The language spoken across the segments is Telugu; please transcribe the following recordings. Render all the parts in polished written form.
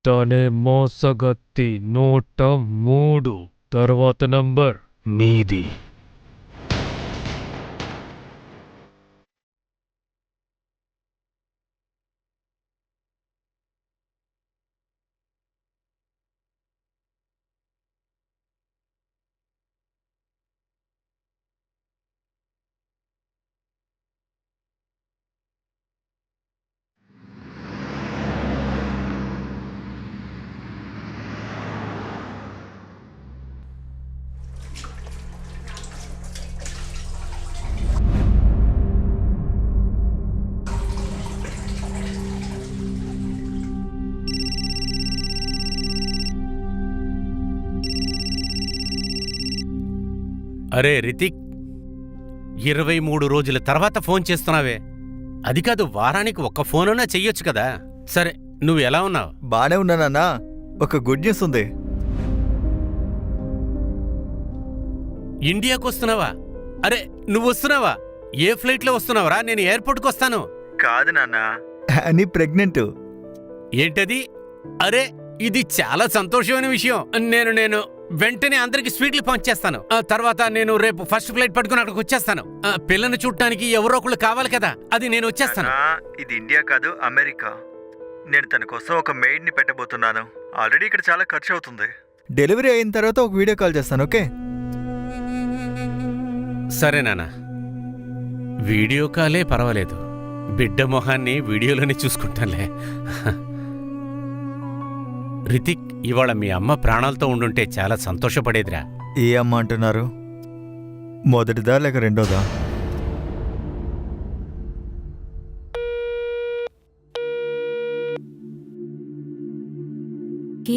వెంటనే మోసగత్తి 103 తర్వాత నంబర్ మీది. అరే రితిక్, 23 రోజుల తర్వాత ఫోన్ చేస్తున్నావే? అది కాదు, వారానికి ఒక్క ఫోనున్నా చెయ్యొచ్చు కదా. సరే, నువ్వు ఎలా ఉన్నావు? బానే ఉన్నానన్నా. ఒక గుడ్ న్యూస్ ఉంది. ఇండియాకు వస్తున్నావా? అరే, నువ్వు వస్తున్నావా? ఏ ఫ్లైట్లో వస్తున్నావురా? నేను ఎయిర్పోర్ట్కి వస్తాను. కాదు నాన్నా, అని ప్రెగ్నెంట్. ఏంటది? అరే, ఇది చాలా సంతోషమైన విషయం. నేను వెంటనే అందరికి స్వీట్లు పంచేస్తాను. తర్వాత నేను రేపు ఫస్ట్ ఫ్లైట్ పట్టుకుని అక్కడికి వచ్చేస్తాను. పిల్లని చూడటానికి ఎవరో ఒకళ్ళు కావాలి కదా, అది నేను వచ్చేస్తాను. ఇది ఇండియా కాదు, అమెరికా. నేను తన కోసం ఒక మెయిడ్ ని పెట్టబోతున్నాను. ఆల్రెడీ ఇక్కడ చాలా ఖర్చు అవుతుంది. డెలివరీ అయిన తర్వాత ఒక వీడియో కాల్ చేస్తాను, ఓకే? సరే నాన్న, వీడియో కాలే పర్వాలేదు. బిడ్డ మొహాన్ని వీడియోలోనే చూసుకుంటానులే. రితిక్, ఇవాళ మీ అమ్మ ప్రాణాలతో ఉండుంటే చాలా సంతోషపడేదిరా. ఏ అమ్మ అంటున్నారు? మొదటిదా లేక రెండోదా?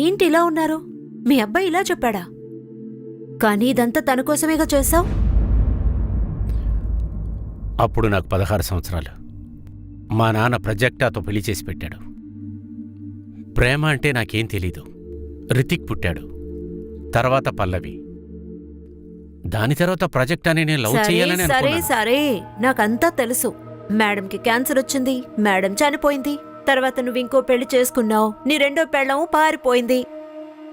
ఏంటి ఇలా ఉన్నారు? మీ అబ్బాయి ఇలా చెప్పాడా? కానీ ఇదంతా తన కోసమేగా చేశావు. అప్పుడు నాకు 16 సంవత్సరాలు. మా నాన్న ప్రజెక్టాతో పెళ్లి చేసి పెట్టాడు. ప్రేమ అంటే నాకేం తెలీదు. రితిక్ పుట్టాడు, తర్వాత పల్లవి, దాని తర్వాత ప్రాజెక్ట్ అని నేను లవ్ చేయాలని సరే అనుకున్నాను. సరే, నాకంతా తెలుసు. మేడంకి క్యాన్సర్ వచ్చింది, మేడం చనిపోయింది, తర్వాత నువ్వు ఇంకో పెళ్లి చేసుకున్నావు, నీ రెండో పెళ్ళం పారిపోయింది.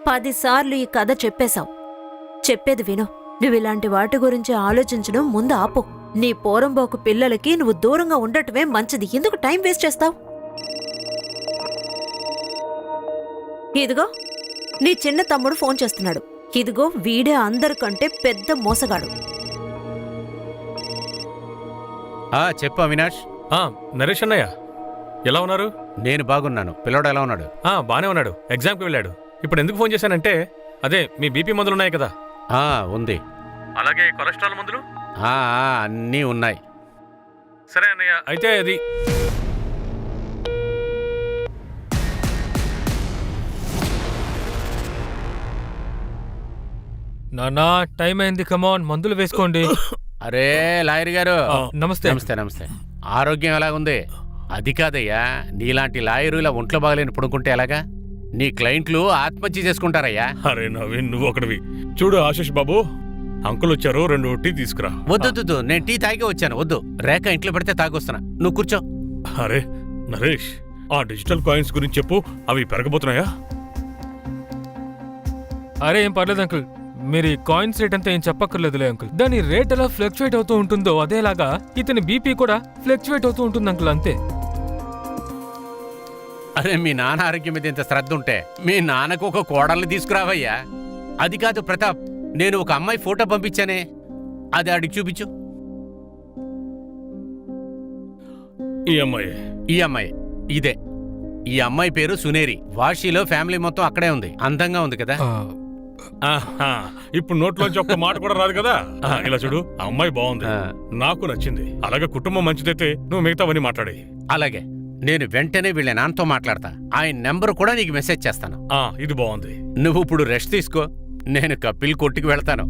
10 సార్లు ఈ కథ చెప్పేశావు. చెప్పేది విను. నువ్వు ఇలాంటి వాటి గురించి ఆలోచించడం ముందు ఆపు. నీ పోరంబోకు పిల్లలకి నువ్వు దూరంగా ఉండటమే మంచిది. ఎందుకు టైం వేస్ట్ చేస్తావు? ఇదిగో నీ చిన్న తమ్ముడు ఫోన్ చేస్తున్నాడు. ఇదిగో వీడే అందరికంటే పెద్ద మోసగాడు. చెప్పు అవినాష్. నరేష్ అన్నయ్య, ఎలా ఉన్నారు? నేను బాగున్నాను. పిల్లడు ఎలా ఉన్నాడు? బానే ఉన్నాడు. ఎగ్జామ్కి వెళ్ళాడు. ఇప్పుడు ఎందుకు ఫోన్ చేశానంటే, అదే మీ బీపీ మందులు ఉన్నాయి కదా. ఉంది. అలాగే కొలెస్ట్రాల్ మందులు అన్నీ ఉన్నాయి. సరే అన్నయ్య, అయితే అది నానా టైం అయింది, కమాన్ మందులు వేసుకోండి. అరే లాయర్ గారు, నమస్తే. నమస్తే. నమస్తే. ఆరోగ్యం ఎలాగుంది? అది కాదయ్యా, నీలాంటి లాయరు ఇలా ఒంట్లో బాగలేని పడుకుంటే ఎలాగా? నీ క్లయింట్లు ఆత్మహత్య చేసుకుంటారయ్యా. అరే నవీన్, నువ్వు ఒకటివి. చూడు ఆశీష్ బాబు, అంకుల్ వచ్చారు, 2 టీ తీసుకురా. వద్దు, నేను టీ తాగే వచ్చాను. వద్దు, రేఖ ఇంట్లో పెడితే తాగొస్తున్నా. నువ్వు కూర్చో. అరే నరేష్, ఆ డిజిటల్ కాయిన్స్ గురించి చెప్పు. అవి పెరగబోతున్నాయా? అరే ఏం పర్లేదు అంకుల్, మీరు ఈ కాయిన్స్ రేట్ అంతా ఏం చెప్పక్కర్లేదులే అంకుల్. దాని రేట్ ఎలా ఫ్లక్చువేట్ అవుతూ ఉంటుందో అదేలాగా ఇతని బీపీ కూడా ఫ్లక్చువేట్ అవుతూ ఉంటుంది అంకుల్, అంతే. అరే, మీ నాన్న ఆరోగ్యం మీద ఇంత శ్రద్ధ ఉంటే మీ నాన్నకు ఒక కోడల్ని తీసుకురావయ్యా. అది కాదు ప్రతాప్, నేను ఒక అమ్మాయి ఫోటో పంపించానే, అది ఆడికి చూపించు. ఈ అమ్మాయి ఇదే. ఈ అమ్మాయి పేరు సునేరి. వాషిలో ఫ్యామిలీ మొత్తం అక్కడే ఉంది. అందంగా ఉంది కదా? ఇప్పుడు నోట్లోంచి ఒక్క మాట కూడా రాదు కదా. ఇలా చూడు, ఆ అమ్మాయి బాగుంది, నాకు నచ్చింది. అలాగే కుటుంబం మంచిదైతే నువ్వు మిగతావన్నీ మాట్లాడే. అలాగే, నేను వెంటనే వీళ్ళ నాన్నతో మాట్లాడతా. ఆయన నెంబర్ కూడా నీకు మెసేజ్ చేస్తాను. ఇది బాగుంది. నువ్వు ఇప్పుడు రెస్ట్ తీసుకో, నేను కపిల్ కొట్టుకు వెళ్తాను.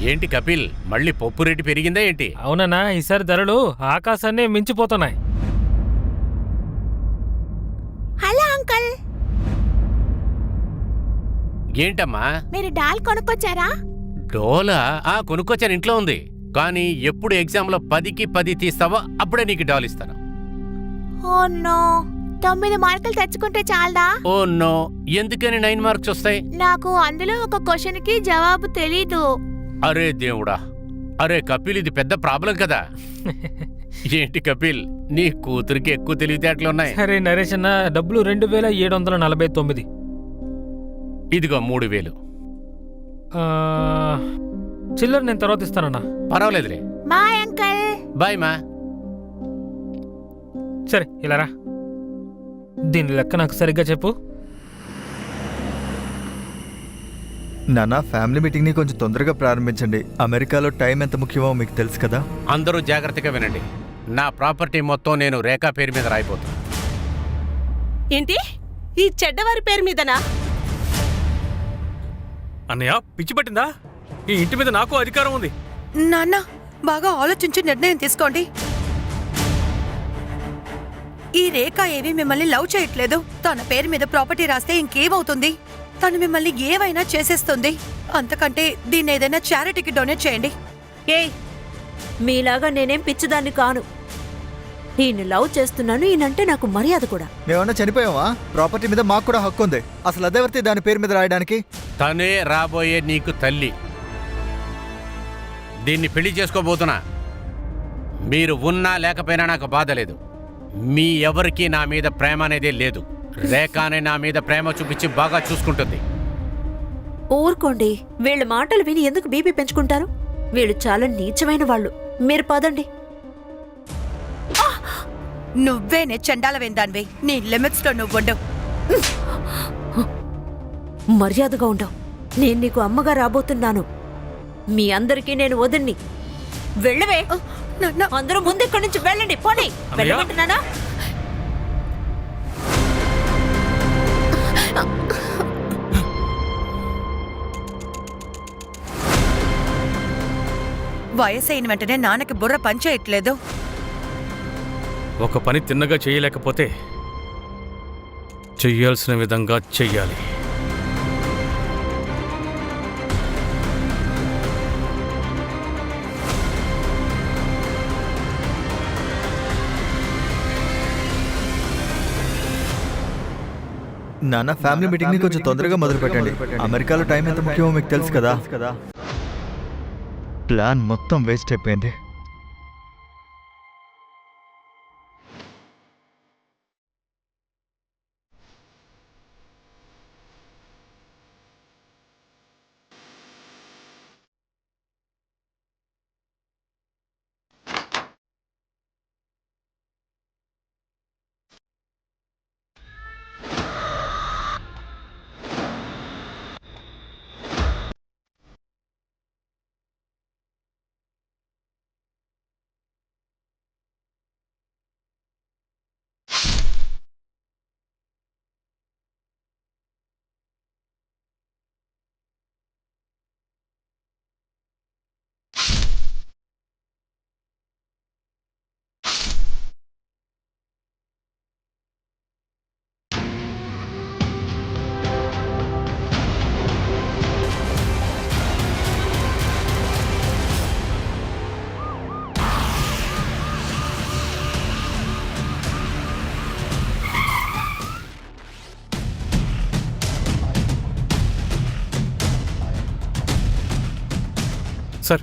ఏంటి కపిల్, మళ్ళీ పప్పు రేటు పెరిగిందా ఏంటి? అవునన్నా, ఈసారి ధరలు ఆకాశాన్నే మించిపోతున్నాయి. హలో అంకుల్, ఏంటమ్మా? మీరు డాల్ కొనుక్కొచ్చారా? డోలా? కొనుక్కొచ్చాను, ఇంట్లో ఉంది. కానీ ఎప్పుడు ఎగ్జామ్లో 10కి 10 తీస్తావో అప్పుడే నీకు డాల్ ఇస్తాను. ఓ నో, 9 మార్కులు తెచ్చుకుంటే చాలదా? ఓ నో, ఎందుకని 9 మార్క్స్ వస్తాయి? నాకు అందులో ఒక క్వశ్చన్ కి జవాబు తెలీదు. అరే దేవుడా, అరే కపిల్, ఇది పెద్ద ప్రాబ్లం కదా. ఏంటి కపిల్, నీ కూతురికి ఎక్కువ తెలివితేటలున్నాయి. సరే నరేష్ అన్న, డబ్బులు 2749. ఇదిగో 3000. చిల్లర నేను తర్వాత ఇస్తానన్నా. పర్వాలేదులే. Bye uncle. బాయ్ మా. సరే ఇలా రా. దీని లెక్క నాకు సరిగ్గా చెప్పు. నాన్న, ఫ్యామిలీ మీటింగ్ని కొంచెం తొందరగా ప్రారంభించండి. అమెరికాలో టైం ఎంత ముఖ్యమో మీకు తెలుసు కదా. అందరూ జాగ్రత్తగా వినండి. నా ప్రాపర్టీ మొత్తం నేను రేఖా పేరు మీద రాయిపోతాను. ఏంటి? ఈ చెడ్డవారి పేరు మీదనా? అన్నయ్య, పిచ్చి పట్టిందా? ఈ ఇంటి మీద నాకు అధికారం ఉంది. నాన్న, బాగా ఆలోచించి నిర్ణయం తీసుకోండి. ఈ రేఖ ఏవి మిమ్మల్ని లవ్ చేయట్లేదు. తన పేరు మీద ప్రాపర్టీ రాస్తే ఇంకేమవుతుంది? తను మిమ్మల్ని ఏవైనా చేసేస్తుంది. అంతకంటే దీన్ని ఏదైనా చారిటీకి డొనేట్ చేయండి. ఏయ్, మీలాగా నేనేం పిచ్చిదాన్ని కాను. ఈయన్ని లవ్ చేస్తున్నాను, ఈయనంటే నాకు మర్యాద కూడా. మేమన్నా చనిపోయావా? ప్రాపర్టీ మీద మాకు కూడా హక్కు ఉంది. అసలు అదేవర్తి దాని పేరు మీద రాయడానికి? తనే రాబోయే నీకు తల్లి. దీన్ని పెళ్లి చేసుకోబోతున్నా. మీరు ఉన్నా లేకపోయినా నాకు బాధ లేదు. మీ ఎవరికీ నా మీద ప్రేమ అనేదే లేదు. రేఖానే నా మీద ప్రేమ చూపించి బాగా చూసుకుంటుంది. ఊరుకోండి, వీళ్ళ మాటలు విని ఎందుకు బీపీ పెంచుకుంటారు? వీళ్ళు చాలా నీచమైన వాళ్ళు. మీరు పదండి. నువ్వేనే చండాల వేందాన్వి. నీ లిమిట్స్ లో నువ్వుండు. మర్యాదగా ఉండవు. నేను నీకు అమ్మగా రాబోతున్నాను. మీ అందరికీ నేను వదిన్ని. వెళ్ళవే. నాన్న, అందరూ ముందు ఇక్కడి నుంచి వెళ్ళండి. పోనీ వెళ్ళమంటున్నానా? వయసైన వెంటనే నాన్నకి బుర్ర పనిచేయట్లేదు. ఒక పని తిన్నగా చేయలేకపోతే చెయ్యాల్సిన విధంగా చెయ్యాలి. నాన్న, ఫ్యామిలీ మీటింగ్ని కొంచెం తొందరగా మొదలు పెట్టండి. అమెరికాలో టైం ఎంత ముఖ్యమో మీకు తెలుసు కదా. ప్లాన్ మొత్తం వేస్ట్ అయిపోయింది. సార్,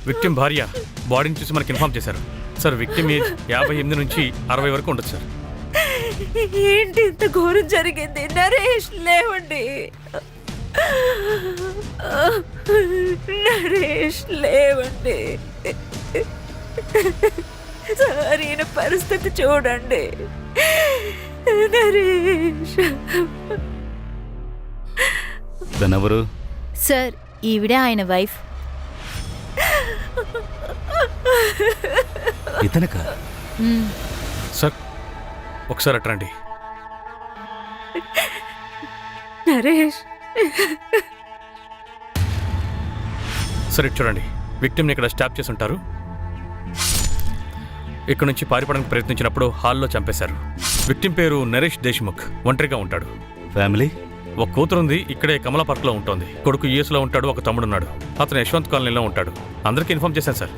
విక్టిమ్ భార్య బాడీని చూసి మనకి ఇన్ఫార్మ్ చేశారు. సార్, విక్టిమ్ ఏజ్ 58 నుంచి 60 వరకు ఉండొచ్చు సార్. ఏంటి ఇంత ఘోరం జరిగింది? నరేష్, లేవండి. నరేష్, లేవండి. సార్, ఈయన పరిస్థితి చూడండి. నరేష్. తనెవరు? సార్, ఈవిడే ఆయన వైఫ్. ఇతనకా? సార్, ఒకసారి అట్రండి. నరేష్. సరే చూడండి, విక్టిమ్ని ఇక్కడ స్టాప్ చేసి ఉంటారు. ఇక్కడ నుంచి పారిపోవడానికి ప్రయత్నించినప్పుడు హాల్లో చంపేశారు. విక్టిమ్ పేరు నరేష్ దేశ్ముఖ్, ఒంటరిగా ఉంటాడు. ఫ్యామిలీ? ఒక కూతురుంది, ఇక్కడే కమలా పార్క్లో ఉంటుంది. కొడుకు యూఎస్లో ఉంటాడు, ఒక తమ్ముడున్నాడు. అతను యశ్వంత్ కాలనీలో ఉంటాడు. అందరికీ ఇన్ఫార్మ్ చేశాను సార్.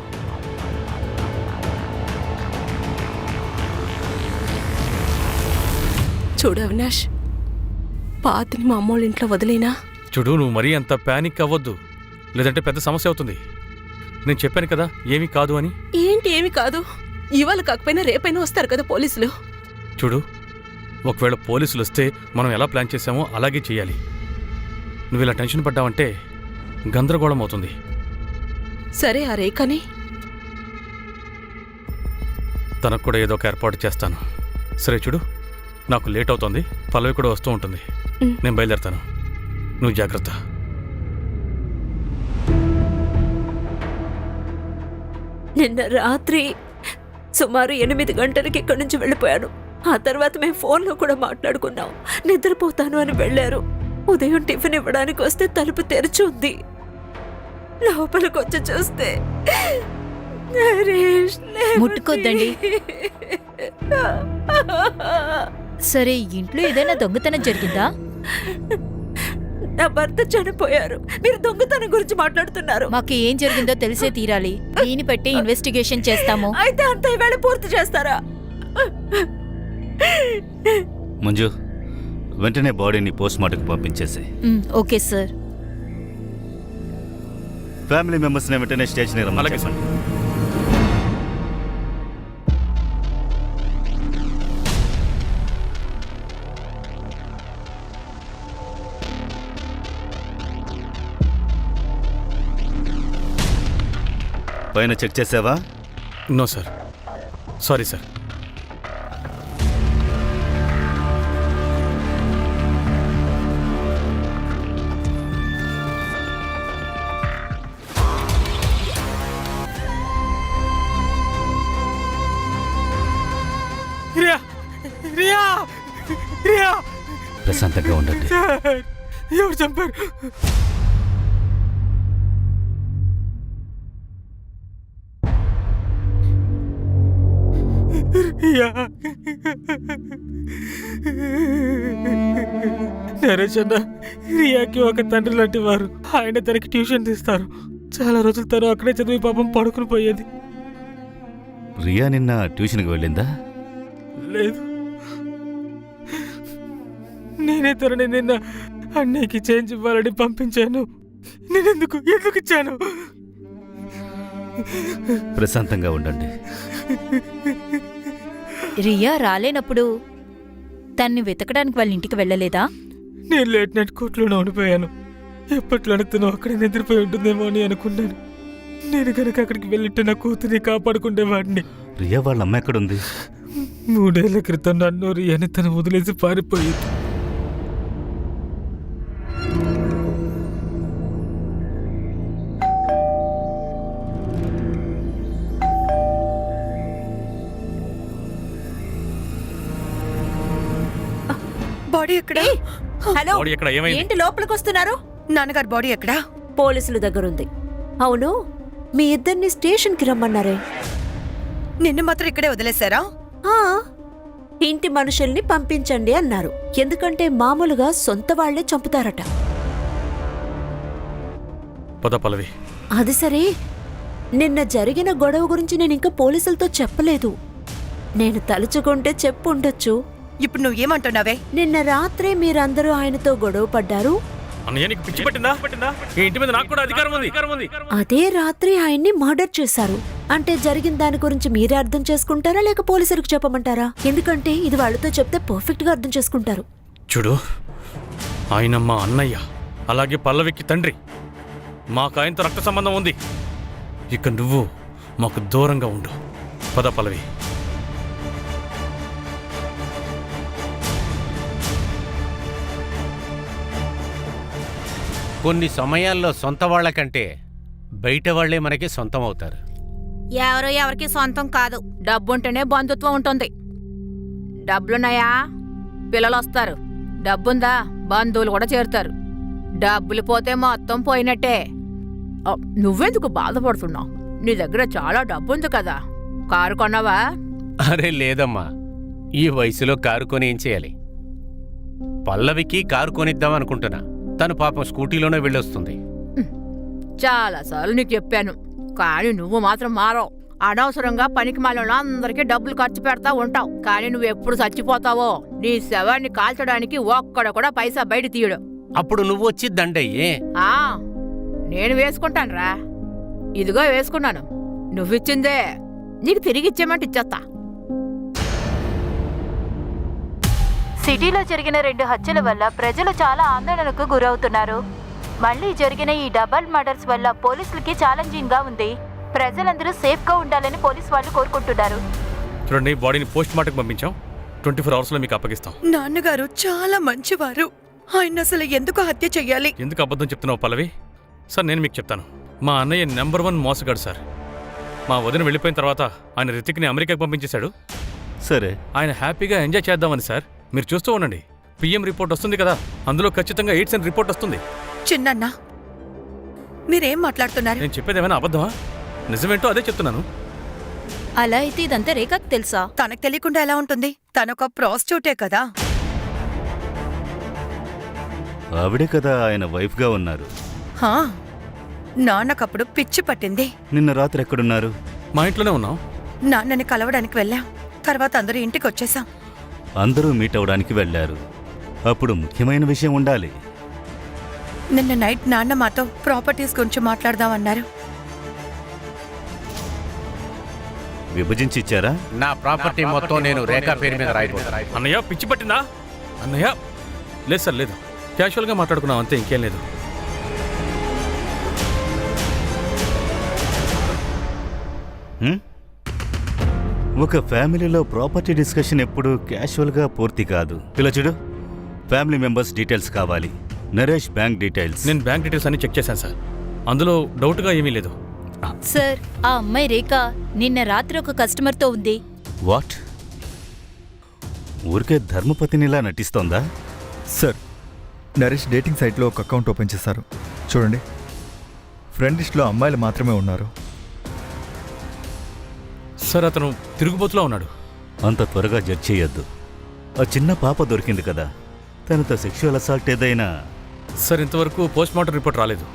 చూడు అవినాష్, పాతిని మా అమ్మోళ్ళ ఇంట్లో వదిలేనా? చూడు, నువ్వు మరీ అంత ప్యానిక్ అవ్వద్దు, లేదంటే పెద్ద సమస్య అవుతుంది. నేను చెప్పాను కదా ఏమీ కాదు అని. ఏంటి ఏమి కాదు? ఇవాళ కాకపోయినా రేపైనా వస్తారు కదా పోలీసులు. చూడు, ఒకవేళ పోలీసులు వస్తే మనం ఎలా ప్లాన్ చేసామో అలాగే చేయాలి. నువ్వు ఇలా టెన్షన్ పడ్డావంటే గందరగోళం అవుతుంది. సరే, ఆ రేఖని తనకు కూడా ఏదో ఒక ఏర్పాటు చేస్తాను. సరే చూడు, నాకు లేట్ అవుతుంది, పల్లవి కూడా వస్తూ ఉంటుంది. నేను బయలుదేరుతాను, నువ్వు జాగ్రత్త. నిన్న రాత్రి సుమారు 8 గంటలకి ఇక్కడి నుంచి వెళ్ళిపోయాను. ఆ తర్వాత మేము ఫోన్లో కూడా మాట్లాడుకున్నాం. నిద్రపోతాను అని వెళ్ళారు. ఉదయం టిఫిన్ ఇవ్వడానికి వస్తే తలుపు తెరిచి ఉంది. లోపలికి వచ్చి చూస్తే నరేష్ లేవని. ముట్టుకోద్దండి. సరే, ఇంట్లో ఏదైనా దొంగతనం జరిగిందా? నా భర్త చనిపోయారు. మీరు దొంగతనం గురించి మాట్లాడుతున్నారు. మాకు ఏం జరిగిందో తెలిసే తీరాలి. దీన్ని బట్టి ఇన్వెస్టిగేషన్ చేస్తాము. అయితే అంత ఈవేళ పూర్తి చేస్తారా? మంజు, వెంటనే బాడీని పోస్ట్మార్టంకి పంపించేసి. Okay sir. ఫ్యామిలీ మెంబర్స్ని వెంటనే స్టేషన్కి రమ్మని అలాగే సార్. చెప్పండి. పైన చెక్ చేసావా? No sir, sorry sir. Riya, Riya, Riya. ప్రశాంతంగా ఉండండి. ఎవరు చంపారు? నరేష్ అన్న రియాకి ఒక తండ్రి లాంటి వారు. ఆయన తనకి ట్యూషన్ తీస్తారు. చాలా రోజులు తను అక్కడే చదివి పాపం పడుకుని పోయేది. రియా నిన్న ట్యూషన్కి వెళ్ళిందా? లేదు, నేనే తనని నిన్న అన్నయ్యకి చేంజ్ ఇవ్వాలని పంపించాను. నేనెందుకు ఎందుకు ఇచ్చాను? ప్రశాంతంగా ఉండండి. రియా రాలేనప్పుడు తన్ని వెతకడానికి వాళ్ళ ఇంటికి వెళ్ళలేదా? నేను లేట్ నైట్ కోర్టులోనే ఉండిపోయాను. ఎప్పట్లోనే తను అక్కడ నిద్రపోయి ఉంటుందేమో అని అనుకున్నాను. నేను కనుక అక్కడికి వెళ్ళిట్టు నా కూతురిని కాపాడుకుండేవాడిని. రియా వాళ్ళ అమ్మ ఎక్కడుంది? 3 ఏళ్ల క్రితం నన్ను రియాని తను వదిలేసి పారిపోయింది. బాడీ ఎక్కడా? హలో, బాడీ ఎక్కడ? ఏమైంది? ఏంటి లోపలికి వస్తున్నారు? నాన్నగారు బాడీ ఎక్కడా? పోలీసుల దగ్గరుంది. అవును, మీ ఇద్దరిని స్టేషన్కి రమ్మన్నారే. నిన్ను మాత్రం ఇక్కడే వదిలేశారా? ఆ, ఇంటి మనుషుల్ని పంపించండి అన్నారు. ఎందుకంటే మామూలుగా సొంత వాళ్లే చంపుతారట. పద పల్లవి. అది సరే, నిన్న జరిగిన గొడవ గురించి నేను ఇంకా పోలీసులతో చెప్పలేదు. నేను తలుచుకుంటే చెప్పుండొచ్చు. ఇప్పుడు నువ్వేమంటున్నావే? నిన్న రాత్రే మీరందరూ ఆయనతో గొడవ పడ్డారు. అన్నయ్య నీకు పిచ్చి పట్టిందా? ఈ ఇంటి మీద నాకు కూడా అధికారం ఉంది. అదే రాత్రి ఆయన్ని మర్డర్ చేశారు. అంటే జరిగిన దాని గురించి మీరే అర్థం చేసుకుంటారా లేక పోలీసులకు చెప్పమంటారా? ఎందుకంటే ఇది వాళ్ళతో చెప్తే పర్ఫెక్ట్ గా అర్థం చేసుకుంటారు. చూడు, ఆయన మా అన్నయ్య, అలాగే పల్లవికి తండ్రి. మాకు ఆయనతో రక్త సంబంధం ఉంది. ఇక నువ్వు మాకు దూరంగా ఉండు. పద పల్లవి. కొన్ని సమయాల్లో సొంత వాళ్ళకంటే బయట వాళ్లే మనకి సొంతం అవుతారు. ఎవరు ఎవరికి సొంతం కాదు. డబ్బుంటేనే బంధుత్వం ఉంటుంది. డబ్బులున్నాయా పిల్లలు వస్తారు. డబ్బుందా బంధువులు కూడా చేరుతారు. డబ్బులు పోతే మొత్తం పోయినట్టే. నువ్వెందుకు బాధపడుతున్నావు? నీ దగ్గర చాలా డబ్బుంది కదా, కారు కొన్నావా? అరే లేదమ్మా, ఈ వయసులో కారు కొని ఏం చేయాలి? పల్లవికి కారు కొనిద్దాం అనుకుంటున్నా. తను పాపం స్కూటీలోనే వెళ్ళొస్తుంది. చాలాసార్లు నీకు చెప్పాను, కానీ నువ్వు మాత్రం మారవు. అనవసరంగా పనికి మాలలో అందరికీ డబ్బులు ఖర్చు పెడతా ఉంటావు, కానీ నువ్వెప్పుడు చచ్చిపోతావో నీ శవాన్ని కాల్చడానికి ఒక్కడ కూడా పైసా బయట తీయడు. అప్పుడు నువ్వు వచ్చి దండయ్యే. ఆ నేను వేసుకుంటానురా, ఇదిగో వేసుకున్నాను. నువ్విచ్చిందే నీకు తిరిగిచ్చేమంటే ఇచ్చేస్తా. సిటీలో జరిగిన 2 హత్యల వల్ల ప్రజలు చాలా ఆందోళనకు గురవుతున్నారు. మళ్లీ జరిగిన ఈ డబల్ మర్డర్స్ వల్ల పోలీసులకి ఛాలెంజింగ్ గా ఉంది. ప్రజలందరూ సేఫ్ గా ఉండాలని పోలీసు వాళ్ళు కోరుకుంటున్నారు. చూడండి, బాడీని పోస్ట్ మార్టం పంపించాం. 24 అవర్స్ లో మీకు అప్పగిస్తాం. నాన్నగారు చాలా మంచివారు. ఆయన అసలు ఎందుకు హత్య చెయ్యాలి? ఎందుకు అబద్ధం చెప్తున్నావు పల్లవి? సార్, నేను మీకు చెప్తాను. మా అన్నయ్య నెంబర్ 1 మోసగాడు సార్. మా వదిన వెళ్ళిపోయిన తర్వాత ఆయన రితిక్ని అమెరికాకి పంపించేశాడు. సరే, ఆయన హ్యాపీగా ఎంజాయ్ చేద్దామని సార్. మీరు చూస్తూ ఉండండి, పిఎం రిపోర్ట్ వస్తుంది కదా, అందులో ఖచ్చితంగా ఎయిడ్స్ అని రిపోర్ట్ వస్తుంది. చిన్నన్నా, మీరేం మాట్లాడుతున్నారు? నేను చెప్పేది ఏమైనా అబద్ధమా? నిజమేంటో అదే చెప్తున్నాను. అలా అయితే ఇదంతా రేఖకు తెలుసా? తనకు తెలియకుండా ఎలా ఉంటుంది? తనొక ప్రాస్టిట్యూటే కదా. ఆవిడే కదా ఆయన వైఫ్గా ఉన్నారు. హా, నాన్నకప్పుడు పిచ్చి పట్టింది. నిన్న రాత్రి ఎక్కడున్నారు? మా ఇంట్లోనే ఉన్నాం. నాన్నని కలవడానికి వెళ్ళాం. తర్వాత అందరూ ఇంటికి వచ్చేసాం. అందరూ మీట్ అవడానికి వెళ్ళారు. అప్పుడు ముఖ్యమైన విషయం ఉండాలి. నిన్న నైట్ నాన్న మాతో ప్రాపర్టీస్ గురించి మాట్లాడదామన్నారు. విభజించి ఇచ్చారా? నా ప్రాపర్టీ మొత్తం నేను రేఖా పేరు మీద రాయబోతున్నా. అన్నయ్య, పిచ్చి పట్టిందా? అన్నయ్య, లేదు సార్, లేదు. క్యాషువల్గా మాట్లాడుకున్నాం అంతే, ఇంకేం లేదు. ఒక ఫ్యామిలీలో ప్రాపర్టీ డిస్కషన్ ఎప్పుడు క్యాషువల్గా పూర్తి కాదు. ఇలా చూడు, ఫ్యామిలీ మెంబర్స్ డీటెయిల్స్ కావాలి. Naresh bank details. నేను బ్యాంక్ డీటెయిల్స్ అన్ని చెక్ చేశాను సార్, అందులో డౌట్గా ఏమీ లేదు. సార్, ఆ అమ్మాయి రేఖ నిన్న రాత్రి ఒక కస్టమర్తో ఉంది. వాట్? ఊరికే ధర్మపతినిలా నటిస్తోందా? సార్, నరేష్ డేటింగ్ సైట్లో ఒక అకౌంట్ ఓపెన్ చేశారు. చూడండి, ఫ్రెండ్ లిస్ట్లో అమ్మాయిలు మాత్రమే ఉన్నారు. సార్, అతను తిరుగుబోతులా ఉన్నాడు. అంత త్వరగా జడ్జ్ చేయొద్దు. ఆ చిన్న పాప దొరికింది కదా, తనతో సెక్షువల్ అసాల్ట్ ఏదైనా? సార్, ఇంతవరకు పోస్ట్ మార్టం రిపోర్ట్ రాలేదు.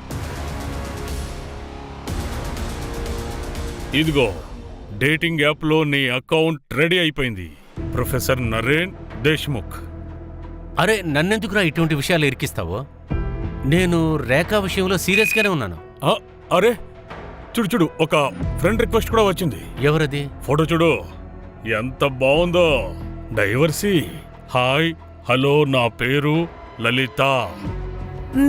ఇదిగో, డేటింగ్ యాప్లో నీ అకౌంట్ రెడీ అయిపోయింది. ప్రొఫెసర్ నరేన్ దేశ్ముఖ్. అరే, నన్నెందుకురా ఇటువంటి విషయాలు ఇరికిస్తావో? నేను రేఖా విషయంలో సీరియస్గానే ఉన్నాను. అరే చూడు చూడు, ఒక ఫ్రెండ్ రిక్వెస్ట్ కూడా వచ్చింది. ఎవరది? ఫోటో చూడు, ఎంత బాగుందో. డైవర్సీ. హాయ్, హలో, నా పేరు లలిత.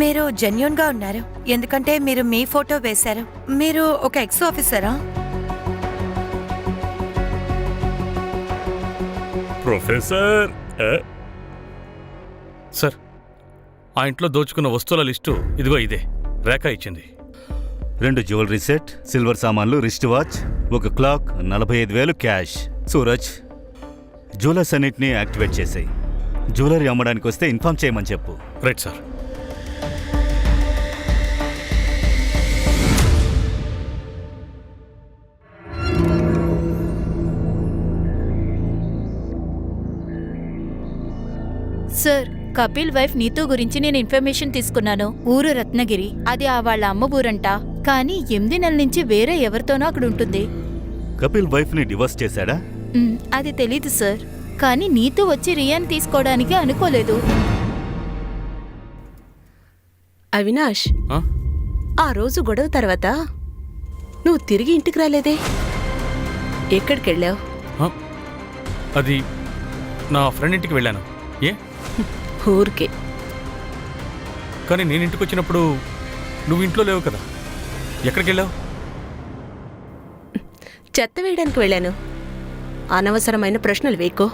మీరు జెన్యూన్ గా ఉన్నారు, ఎందుకంటే మీరు మీ ఫోటో వేశారు. మీరు ఒక ఎక్స్ ఆఫీసరా? ప్రొఫెసర్. సార్, ఆ ఇంట్లో దోచుకున్న వస్తువుల లిస్టు ఇదిగో ఇదే. రేఖ ఇచ్చింది. 2 జ్యువెలరీ సెట్, సిల్వర్ సామాన్లు, రిస్ట్ వాచ్, ఒక క్లాక్, 45,000 క్యాష్. సూరజ్, జ్యువెలర్స్ అన్నిటినీ యాక్టివేట్ చేసాయి. జ్యువెలరీ అమ్మడానికి వస్తే ఇన్ఫార్మ్ చేయమని చెప్పు. Right sir. Sir, Kapil wife Neetu గురించి నేను ఇన్ఫర్మేషన్ తీసుకున్నాను. ఊరు రత్నగిరి, అది వాళ్ళ అమ్మ ఊరంట. కానీ 8 నెలల నుంచి వేరే ఎవరితోనో అక్కడ ఉంటుంది. కపిల్ వైఫ్ ని డివోర్స్ చేశాడా? అది తెలీదు సార్, కానీ నీతూ వచ్చి రియాన్ తీసుకోవడానికి అనుకోలేదు. అవినాష్, ఆ? ఆ రోజు గొడవ తర్వాత నువ్వు తిరిగి ఇంటికి రాలేదే? ఎక్కడికెళ్ళావు? అది నా ఫ్రెండ్ ఇంటికి వెళ్ళాను. ఏ? ఊరికే. కానీ నేను ఇంటికి వచ్చినప్పుడు నువ్వు ఇంట్లో లేవు కదా, ఎక్కడికి వెళ్ళావు? చెత్త వేయడానికి వెళ్ళాను. అనవసరమైన ప్రశ్నలు వేయకో.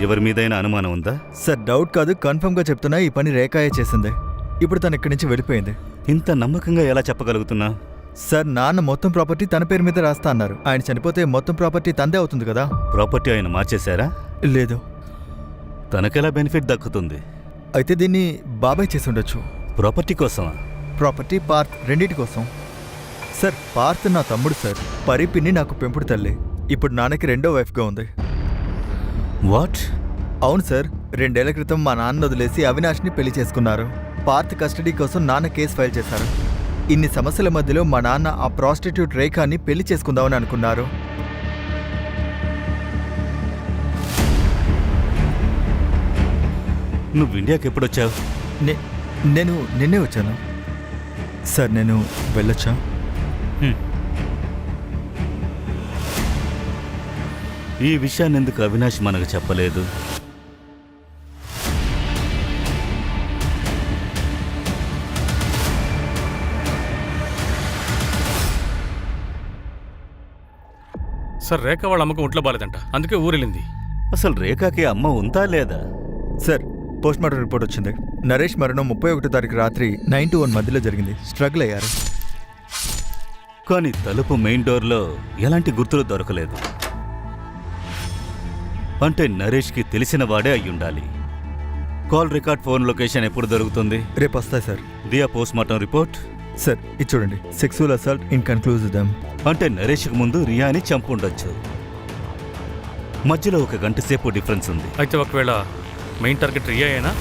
ఎవరి మీదైనా అనుమానం ఉందా? సార్ డౌట్ కాదు, కన్ఫర్మ్గా చెప్తున్నా, ఈ పని రేఖాయే చేసింది. ఇప్పుడు తను ఇక్కడి నుంచి వెళ్ళిపోయింది. ఇంత నమ్మకంగా ఎలా చెప్పగలుగుతున్నా? సార్ నాన్న మొత్తం ప్రాపర్టీ తన పేరు మీద రాస్తా అన్నారు. ఆయన చనిపోతే మొత్తం ప్రాపర్టీ తందే అవుతుంది కదా. ప్రాపర్టీ ఆయన మార్చేశారా? లేదు. తనకెలా బెనిఫిట్ దక్కుతుంది? అయితే దీన్ని బాబాయ్ చేసి ఉండొచ్చు. ప్రాపర్టీ కోసమా? ప్రాపర్టీ, పార్త్ రెండింటి కోసం. సార్ పార్త్ నా తమ్ముడు సార్. పరిపిన్ని నాకు పెంపుడు తల్లి. ఇప్పుడు నాన్నకి రెండో వైఫ్గా ఉంది. వాట్? అవును సార్, 2 ఏళ్ల క్రితం మా నాన్న వదిలేసి అవినాష్ని పెళ్లి చేసుకున్నారు. పార్త్ కస్టడీ కోసం నాన్న కేసు ఫైల్ చేశారు. ఇన్ని సమస్యల మధ్యలో మా నాన్న ఆ ప్రాస్టిట్యూట్ రేఖాని పెళ్లి చేసుకుందామని అనుకున్నారు. నువ్వు ఇండియాకి ఎప్పుడొచ్చావు? నేను నిన్నే వచ్చాను సార్. నేను వెళ్ళొచ్చా? ఈ విషయాన్ని ఎందుకు అవినాష్ మనకు చెప్పలేదు? సార్ రేఖ వాళ్ళ అమ్మకు ఒంట్లో బాలేదంట, అందుకే ఊరెళ్ళింది. అసలు రేఖకి అమ్మ ఉందా లేదా? సార్ పోస్ట్మార్టం రిపోర్ట్ వచ్చింది. నరేష్ మరణం 31వ తారీఖు రాత్రి 9 to 1 మధ్యలో జరిగింది. స్ట్రగుల్ అయ్యారు. కానీ తలుపు మెయిన్ డోర్లో ఎలాంటి గుర్తులు దొరకలేదు. అంటే నరేష్కి తెలిసిన వాడే అయ్యుండాలి. కాల్ రికార్డ్, ఫోన్ లొకేషన్ ఎప్పుడు దొరుకుతుంది? రేపు వస్తాయి sir. Diya postmortem report? Sir ఇది చూడండి, సెక్సువల్ అసాల్ట్ ఇన్ కన్క్లూజివ్ దమ్. అంటే నరేష్కి ముందు రియాని చంపుండొచ్చు. మధ్యలో 1 గంట సేపు డిఫరెన్స్ ఉంది. అయితే ఒకవేళ మెయిన్ టార్గెట్ రియా అయినా?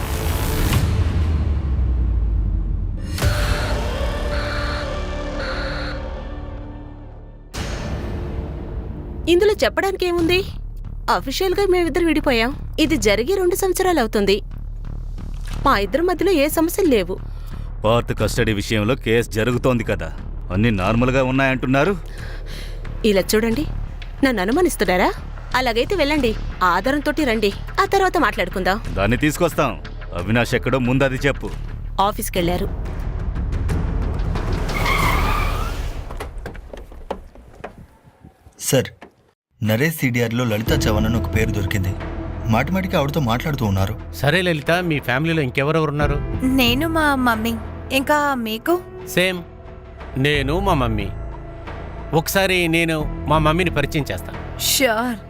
ఇందులో చెప్పడానికి ఏముంది? అఫీషియల్గా మేమిద్దరు విడిపోయాం. ఇది జరిగి 2 సంవత్సరాలు అవుతుంది. మా ఇద్దరి మధ్యలో ఏ సమస్యలు లేవు. పార్త్ కస్టడీ విషయంలో కేసు జరుగుతోంది కదా, అన్నీ నార్మల్గా ఉన్నాయంటున్నారు. ఇలా చూడండి, నన్ను అనుమానిస్తున్నారా? అలాగైతే వెళ్ళండి, ఆధారంతో రండి, ఆ తర్వాత మాట్లాడుకుందాం. దాన్ని తీసుకొస్తాం. అవినాష్ ఎక్కడో ముందు అది చెప్పు. ఆఫీస్కి వెళ్ళారు. సార్ నరేష్ సిడిఆర్లో లలిత చవన్ అని ఒక పేరు దొరికింది. మాటిమాటికి ఆవిడతో మాట్లాడుతూ ఉన్నారు. సరే లలిత, మీ ఫ్యామిలీలో ఇంకెవరెవరున్నారు? నేను, మా మమ్మీ. ఇంకా మీకు? సేమ్, నేను మా మమ్మీ. ఒకసారి నేను మా మమ్మీని పరిచయం చేస్తాను. ష్యూర్.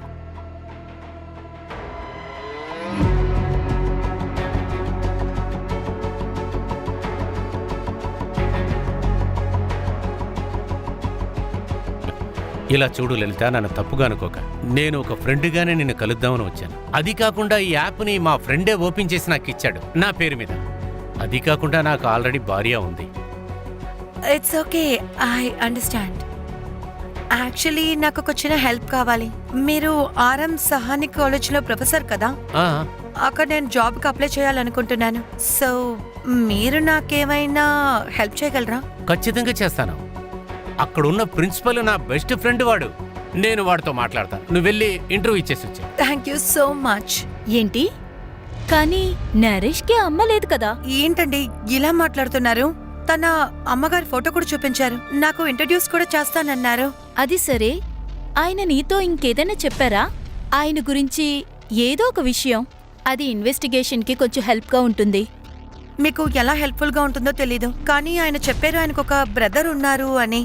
ఇలా చూడు లలిత, నన్ను తప్పుగా అనుకోక. నేను ఒక ఫ్రెండ్గానే నిన్ను కలుద్దామని వచ్చాను. అది కాకుండా ఈ యాప్ని మా ఫ్రెండే ఓపెన్ చేసి నాకు ఇచ్చాడు నా పేరు మీద. అది కాకుండా నాకు ఆల్రెడీ భార్య ఉంది. It's okay, I understand. Actually నాకు ఒక చిన్న హెల్ప్ కావాలి. మీరు ఆర్ఎం సహాని కాలేజ్లో ప్రొఫెసర్ కదా, ఆ, అక్కడ నేను జాబ్కి అప్లై చేయాలనుకుంటున్నాను. సో మీరు నాకేమైనా హెల్ప్ చేయగలరా? ఖచ్చితంగా చేస్తాను. అక్కడున్న ప్రిన్సిపల్ నా బెస్ట్ ఫ్రెండ్ వాడు. నేను వాడితో మాట్లాడతాను. నువ్వు వెళ్ళి ఇంటర్వ్యూ ఇచ్చేసి వచ్చా. Thank you so much. ఏంటి? కానీ నరేష్కి అమ్మ లేదు కదా? ఏంటండి ఇలా మాట్లాడుతున్నారు? తన అమ్మగారి ఫోటో కూడా చూపించారు. నాకు ఇంట్రడ్యూస్ కూడా చేస్తానన్నారు. అది సరే, ఆయన నీతో ఇంకేదైనా చెప్పారా? ఆయన గురించి ఏదో ఒక విషయం. అది ఇన్వెస్టిగేషన్కి కొంచెం హెల్ప్గా ఉంటుంది. మీకు ఎలా హెల్ప్ఫుల్ గా ఉంటుందో తెలీదు, కానీ ఆయన చెప్పారు ఆయనకు ఒక బ్రదర్ ఉన్నారు అని.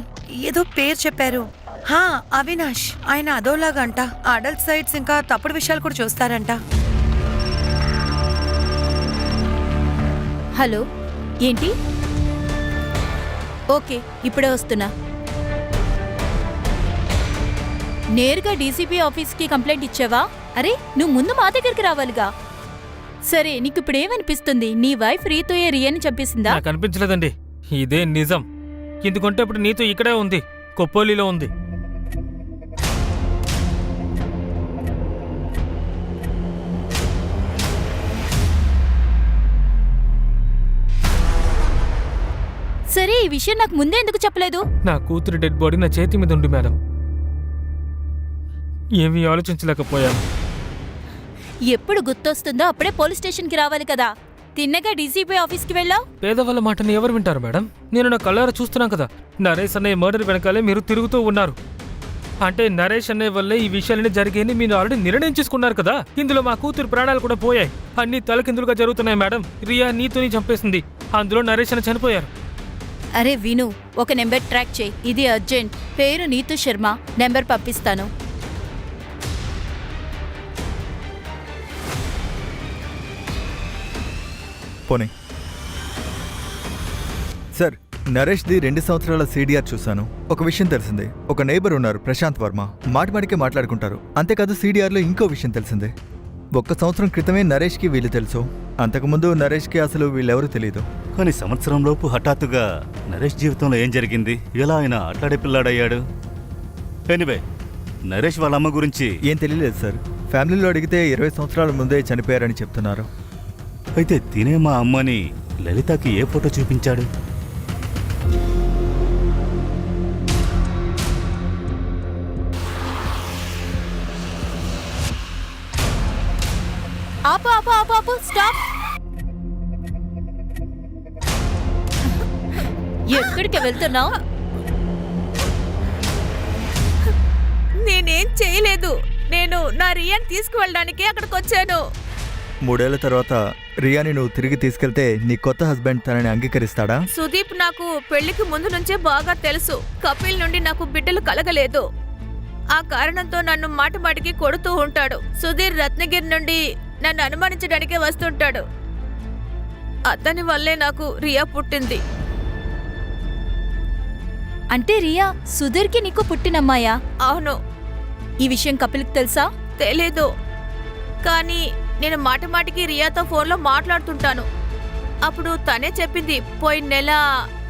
ఏదో పేరు చెప్పారు. హా, అవినాష్. ఆయన అదోలాగా అంట. అడల్ట్ సైట్స్ ఇంకా తప్పుడు విషయాలు కూడా చూస్తారంట. హలో, ఏంటి? ఓకే, ఇప్పుడే వస్తున్నా. నేరుగా డీసీపీ ఆఫీస్కి కంప్లైంట్ ఇచ్చావా? అరే, నువ్వు ముందు మా దగ్గరికి రావాలిగా. సరే, నీకు ఇప్పుడు ఏమనిపిస్తుంది? నీ వైఫ్ రీతోయే రియని చంపేసిందా? నాకు అనిపించలేదండి, ఇదే నిజం. ఎందుకంటే ఇప్పుడు నీతో ఇక్కడే ఉంది, కొప్పోలిలో ఉంది. సరే, ఈ విషయం నాకు ముందే ఎందుకు చెప్పలేదు? నా కూతురు డెడ్ బాడీ నా చేతి మీద ఉంది మేడం. ఏమీ ఆలోచించలేకపోయాను. ఎప్పుడు గుర్తొస్తుందో అప్పుడే పోలీస్ స్టేషన్కి రావాలి కదా. తిన్నగా డీసీపీ ఆఫీస్కి వెళ్ళావు. పేదవాళ్ళ మాటని ఎవరు వింటారు మేడం? నేను నా కళ్ళారా చూస్తున్నాను కదా. నరేష్ అనే మర్డర్ వెనకాలే మీరు తిరుగుతూ ఉన్నారు. అంటే నరేష్ అనే వల్లే ఈ విషయాలన్నీ జరిగాయని మీరు ఆల్రెడీ నిర్ణయం చేసుకున్నారు కదా. ఇందులో మా కూతురు ప్రాణాలు కూడా పోయాయి. అన్ని తలకిందులుగా జరుగుతున్నాయి మేడం. రియా నీతోని చంపేసింది, అందులో నరేష్ అని చనిపోయారు. అరే విను, ఒక నెంబర్ ట్రాక్ చేయి. ఇది అర్జెంట్. పేరు నీతు శర్మ. నెంబర్ పంపిస్తాను. పోనీ సార్, నరేష్ది 2 సంవత్సరాల సీడీఆర్ చూశాను. ఒక విషయం తెలిసిందే, ఒక నైబర్ ఉన్నారు ప్రశాంత్ వర్మ, మాటిమాటికే మాట్లాడుకుంటారు. అంతేకాదు సీడీఆర్లో ఇంకో విషయం తెలిసిందే, 1 సంవత్సరం క్రితమే నరేష్కి వీళ్ళు తెలుసు. అంతకుముందు నరేష్కి అసలు వీళ్ళెవరూ తెలియదు. కానీ సంవత్సరంలోపు హఠాత్తుగా నరేష్ జీవితంలో ఏం జరిగింది, ఎలా ఆయన అట్లాడే పిల్లాడయ్యాడు? ఎనీవే, నరేష్ వాళ్ళ అమ్మ గురించి ఏం తెలియలేదు సార్. ఫ్యామిలీలో అడిగితే 20 సంవత్సరాల ముందే చనిపోయారని చెప్తున్నారు. అయితే తినే మా అమ్మని లలితకి ఏ ఫోటో చూపించాడు? ఆపు ఆపు ఆపు ఆపు, స్టాప్. ఎక్కడికి వెళ్తున్నావు? నేనేం చేయలేదు. నేను నా రియాని తీసుకువెళ్ళడానికి అక్కడికి వచ్చాను. 3 ఏళ్ల తర్వాత రియాని నువ్వు తిరిగి తీసుకెళ్తే నీ కొత్త హస్బెండ్ తనని అంగీకరిస్తాడా? సుదీప్ నాకు పెళ్లికి ముందు నుంచే బాగా తెలుసు. కపిల్ నుండి నాకు బిడ్డలు కలగలేదు. ఆ కారణంతో నన్ను మాటిమాటికి కొడుతూ ఉంటాడు. సుధీర్ రత్నగిరి నుండి నన్ను అనుమానించడానికే వస్తుంటాడు. అతని వల్లే నాకు రియా పుట్టింది. అంటే రియా సుధీర్కి నీకు పుట్టినమ్మాయా? అవును. ఈ విషయం కపిల్కి తెలుసా? తెలీదు, కానీ నేను మాటిమాటికి రియాతో ఫోన్లో మాట్లాడుతుంటాను. అప్పుడు తనే చెప్పింది, పోయిన నెల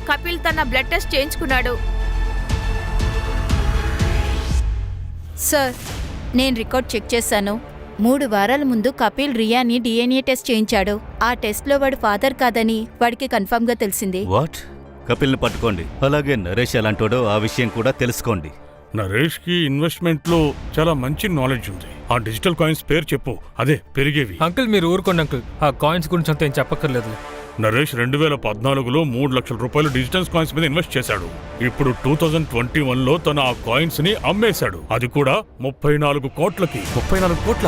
కపిల్ తన బ్లడ్ టెస్ట్ చేయించుకున్నాడు. సార్, నేను రికార్డ్ చెక్ చేశాను. 3 వారాల ముందు కపిల్ రియాని డిఎన్ఏ టెస్ట్ చేయించాడు. ఆ టెస్ట్లో వాడు ఫాదర్ కాదని వాడికి కన్ఫర్మ్గా తెలిసింది. వాట్? కపిల్ని పట్టుకోండి, అలాగే నరేష్ ఎలాంటోడో ఆ విషయం కూడా తెలుసుకోండి. నరేష్ కి ఇన్వెస్ట్మెంట్ లో చాలా మంచి నాలెడ్జ్ ఉంది. ఆ డిజిటల్ కాయిన్స్ పేరు చెప్పు, అదే పెరిగేవి. అంకుల్ మీరు ఊరుకోండి అంకుల్, ఆ కాయిన్స్ గురించి అంత ఏం చెప్పక్కర్లేదు. నరేష్ 2014లో 3 లక్షల రూపాయలు డిజిటల్ కాయిన్స్ మీద ఇన్వెస్ట్ చేశాడు. ఇప్పుడు 2021లో తన ఆ కాయిన్స్ ని అమ్మేశాడు. అది కూడా 34 కోట్లకి. 34 కోట్ల?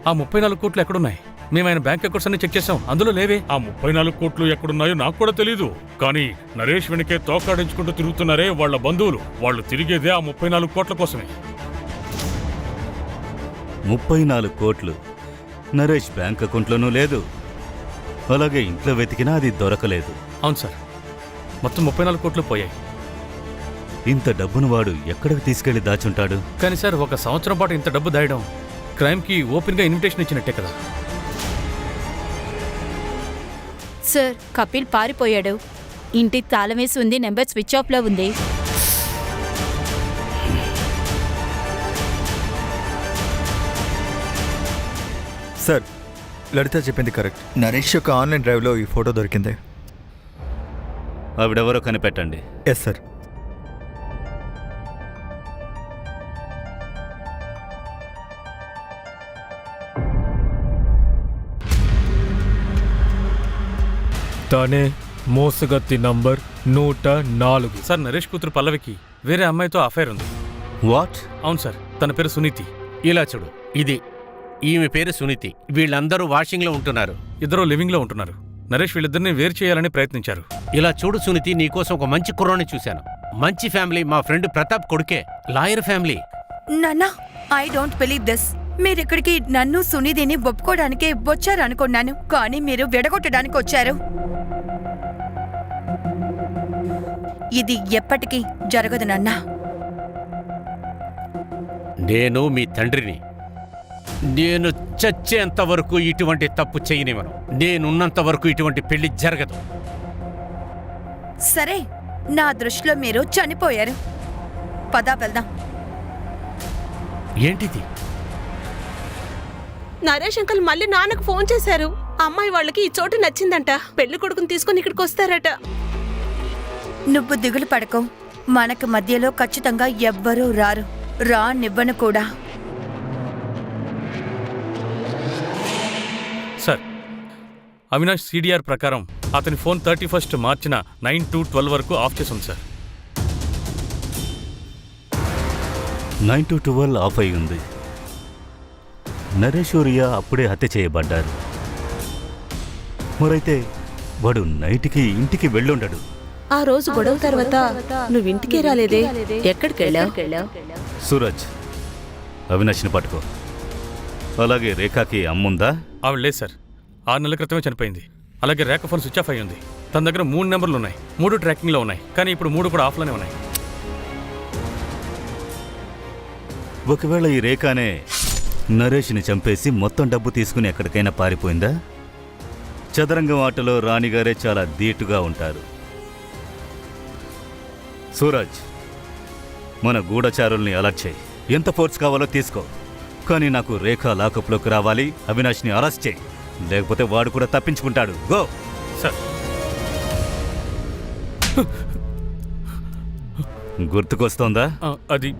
ఆ 34 కోట్లు ఎక్కడున్నాయి? మేము ఆయన బ్యాంక్ అకౌంట్స్ అన్ని చెక్ చేసాం, అందులో లేవే. ఆ 34 కోట్లు ఎక్కడున్నాయో నాకు కూడా తెలీదు. కానీ నరేష్ వెనకే తోకాడించుకుంటూ తిరుగుతున్నారే వాళ్ళ బంధువులు, వాళ్ళు తిరిగేదే ఆ 34 కోట్ల కోసమే. 34 కోట్లు నరేష్ బ్యాంక్ అకౌంట్లోనూ లేదు, అలాగే ఇంట్లో వెతికినా అది దొరకలేదు. అవును సార్, మొత్తం 34 కోట్లు పోయాయి. ఇంత డబ్బును వాడు ఎక్కడికి తీసుకెళ్లి దాచుంటాడు? కానీ సార్, 1 సంవత్సరం పాటు ఇంత డబ్బు దాయడం క్రైమ్కి ఓపెన్గా ఇన్విటేషన్ ఇచ్చినట్టే కదా. సార్, కపిల్ పారిపోయాడు. ఇంటి తాళం వేసి ఉంది, నెంబర్ స్విచ్ ఆఫ్లో ఉంది. సార్, లలిత చెప్పింది కరెక్ట్. నరేష్ యొక్క ఆన్లైన్ డ్రైవ్లో ఈ ఫోటో దొరికింది. ఆవిడెవరో కనిపెట్టండి. Yes sir. తానే మోసగత్తి నంబర్ 104. సార్, నరేష్ కూతురు పల్లవికి వేరే అమ్మాయితో అఫైర్ ఉంది. వాట్? అవును సార్, తన పేరు సునీతి. ఇలా చూడు, ఇది ఈమె పేరు సునీతి. వీళ్ళందరూ వాషింగ్లో ఉంటున్నారు. ఇద్దరు లివింగ్లో ఉంటున్నారు. నరేష్ వీళ్ళిద్దరిని వేరు చేయాలని ప్రయత్నించారు. ఇలా చూడు సునీతి, నీకోసం ఒక మంచి కుర్రాన్ని చూశాను. మంచి ఫ్యామిలీ, మా ఫ్రెండ్ ప్రతాప్ కొడుకే, లాయర్ ఫ్యామిలీ. నాన్నా, ఐ డోంట్ బిలీవ్ దిస్. మీరిక్కడికి నన్ను సునీదిని ఒప్పుకోవడానికి వచ్చారనుకున్నాను, కానీ మీరు విడగొట్టడానికి వచ్చారు. ఇది ఎప్పటికీ జరగదు నాన్నా. నేను మీ తండ్రిని. నేను చచ్చేంత వరకు ఇటువంటి తప్పు చేయనివ్వను. నేనున్నంత వరకు ఇటువంటి పెళ్లి జరగదు. సరే, నా దృష్టిలో మీరు చనిపోయారు. పదా వెళ్దాం. ఏంటిది? నరేష్ అంకుల్ మళ్ళీ నాన్నకు ఫోన్ చేశారు. అమ్మాయి వాళ్ళకి ఈ చోటు నచ్చిందంట. పెళ్లి కొడుకుని తీసుకుని ఇక్కడికి వస్తారట. నువ్వు దిగులు పడకు. మనకు మధ్యలో ఖచ్చితంగా ఎవ్వరూ రారు. రానివ్వను కూడా. సార్, అవినాష్ సిడిఆర్ ప్రకారం అతని ఫోన్ 31 మార్చిన 9 to 12 వరకు ఆఫ్ చేసి ఉంది సార్. 9 to 12 ఆఫ్ అయి ఉంది. నరేష్ రియా అప్పుడే హత్య చేయబడ్డారు. మరైతే వాడు నైట్కి ఇంటికి వెళ్ళుండడు. ఆ రోజు గొడవ తర్వాత నువ్వు ఇంటికే రాలేదే, ఎక్కడికి వెళ్ళావు? సూరజ్, అవినాష్ని పట్టుకో. అలాగే రేఖాకి అమ్ముందా? ఆవిడ లేదు సార్, 6 నెలల క్రితమే చనిపోయింది. అలాగే రేఖ ఫోన్ స్విచ్ ఆఫ్ అయి ఉంది. తన దగ్గర 3 నెంబర్లు ఉన్నాయి, 3 ట్రాకింగ్లో ఉన్నాయి, కానీ ఇప్పుడు 3 కూడా ఆఫ్లోనే ఉన్నాయి. ఒకవేళ ఈ రేఖానే నరేష్ని చంపేసి మొత్తం డబ్బు తీసుకుని ఎక్కడికైనా పారిపోయిందా? చదరంగం ఆటలో రాణిగారే చాలా ధీటుగా ఉంటారు. సూరజ్, మన గూఢచారుల్ని అలర్ట్ చేయి. ఎంత ఫోర్స్ కావాలో తీసుకో, కానీ నాకు రేఖ లాకప్లోకి రావాలి. అవినాష్ని అరెస్ట్ చేయి, లేకపోతే వాడు కూడా తప్పించుకుంటాడు. Go sir. గుర్తుకొస్తోందా? అది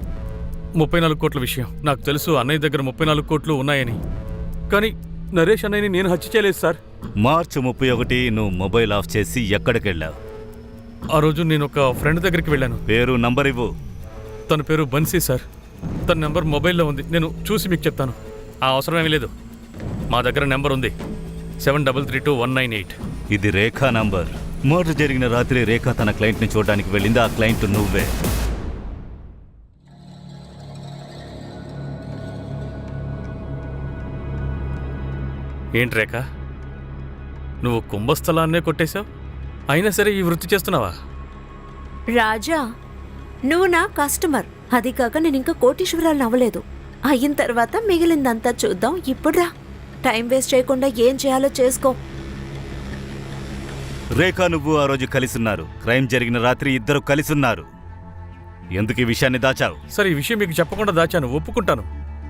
34 కోట్ల విషయం. నాకు తెలుసు అన్నయ్య దగ్గర 34 కోట్లు ఉన్నాయని, కానీ నరేష్ అన్నయ్యని నేను హత్య చేయలేదు సార్. మార్చి 31 నువ్వు మొబైల్ ఆఫ్ చేసి ఎక్కడికెళ్ళావు? ఆ రోజు నేను ఒక ఫ్రెండ్ దగ్గరికి వెళ్ళాను. పేరు, నంబర్ ఇవ్వు. తన పేరు బన్సీ సార్. తన నెంబర్ మొబైల్లో ఉంది, నేను చూసి మీకు చెప్తాను. ఆ అవసరం ఏమీ లేదు, మా దగ్గర నెంబర్ ఉంది, 7332-198. ఇది రేఖా నంబర్. మర్డర్ జరిగిన రాత్రి రేఖ తన క్లయింట్ని చూడడానికి వెళ్ళింది. ఆ క్లయింట్ నువ్వే. ఏంటి రేఖ, నువ్వు కుంభస్థలాన్నే కొట్టేశావు, అయినా సరే ఈ వృత్తి చేస్తున్నావా? రాజా, నువ్వు నా కస్టమర్. అది కాక నేను ఇంకా కోటీశ్వరాలు నవ్వలేదు. అయిన తర్వాత మిగిలిందంతా చూద్దాం. ఇప్పుడు రా, టైం వేస్ట్ చేయకుండా ఏం చేయాలో చేసుకో. రేఖ, నువ్వు ఆ రోజు కలిసున్నారు. క్రైమ్ జరిగిన రాత్రి ఇద్దరు కలిసున్నారు. ఎందుకు ఈ విషయాన్ని దాచావు? సరే, ఈ విషయం మీకు చెప్పకుండా దాచాను, ఒప్పుకుంటాను.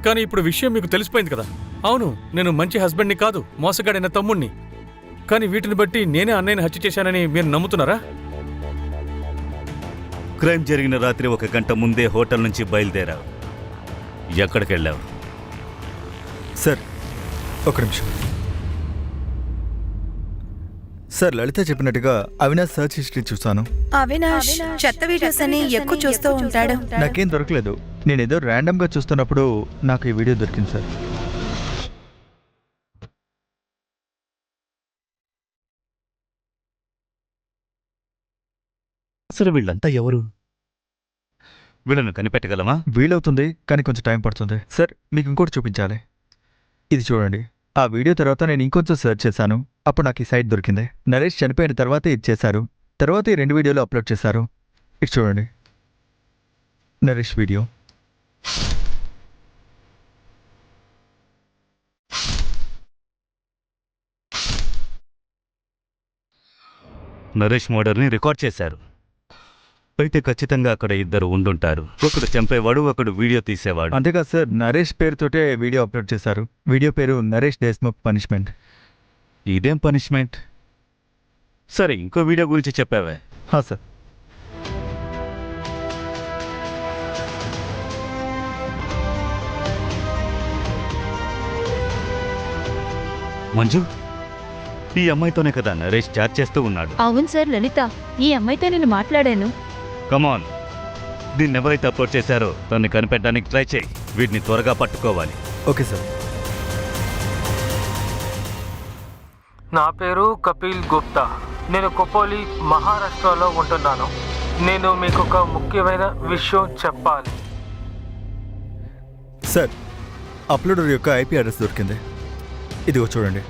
కానీ ఇప్పుడు విషయం మీకు తెలిసిపోయింది కదా. అవును, నేను మంచి హస్బెండ్ని కాదు, మోసగాడైన తమ్ముణ్ణి. కానీ వీటిని బట్టి నేనే అన్నయ్యని హత్య చేశానని మీరు నమ్ముతున్నారా? క్రైమ్ జరిగిన రాత్రి 1 గంట ముందే హోటల్ నుంచి బయలుదేరావు. ఎక్కడికి వెళ్ళావు? సార్, ఒక నిమిషం. సార్, లలిత చెప్పినట్టుగా అవినాష్ సర్చ్ హిస్టరీ చూశాను. అవినాష్ చెత్త వీడియోస్ అని ఎక్కువ చూస్తూ ఉంటాడు. నాకేం దొరకలేదు. నేను ఏదో ర్యాండమ్గా చూస్తున్నప్పుడు నాకు ఈ వీడియో దొరికింది సార్. అసలు వీళ్ళంతా ఎవరు? వీళ్ళను కనిపెట్టగలమా? వీలవుతుంది, కానీ కొంచెం టైం పడుతుంది. సార్, మీకు ఇంకోటి చూపించాలి. ఇది చూడండి. ఆ వీడియో తర్వాత నేను ఇంకొంచెం సెర్చ్ చేశాను. అప్పుడు నాకు ఈ సైట్ దొరికింది. నరేష్ చనిపోయిన తర్వాత ఇది చేశారు. తర్వాత ఈ 2 వీడియోలు అప్లోడ్ చేశారు. ఇది చూడండి, నరేష్ వీడియో. నరేష్ మర్డర్ని రికార్డ్ చేశారు. అయితే ఖచ్చితంగా అక్కడ ఇద్దరు ఉండుంటారు. ఒకడు చంపేవాడు, ఒకడు వీడియో తీసేవాడు. అంతేకాదు సార్, నరేష్ పేరుతోటే వీడియో అప్లోడ్ చేశారు. వీడియో పేరు నరేష్ దేశ్ముఖ్ పనిష్మెంట్. ఇదేం పనిష్మెంట్? సరే, ఇంకో వీడియో గురించి చెప్పావే? సార్. మంజు, ఈ అమ్మాయితోనే కదా నరేష్ చాట్ చేస్తూ ఉన్నాడు? అవును సార్, లలిత. ఈ అమ్మాయితో నేను మాట్లాడాను. కమాన్, దీన్ని ఎవరైతే అప్లోడ్ చేశారో తనని కనిపెట్టడానికి ట్రై చేయి. వీటిని త్వరగా పట్టుకోవాలి. Okay sir. నా పేరు కపిల్ గుప్తా. నేను కొపోలి, మహారాష్ట్రలో ఉంటున్నాను. నేను మీకు ఒక ముఖ్యమైన విషయం చెప్పాలి. సార్, అప్లోడర్ యొక్క ఐపీ అడ్రస్ దొరికింది. ఇదిగో చూడండి.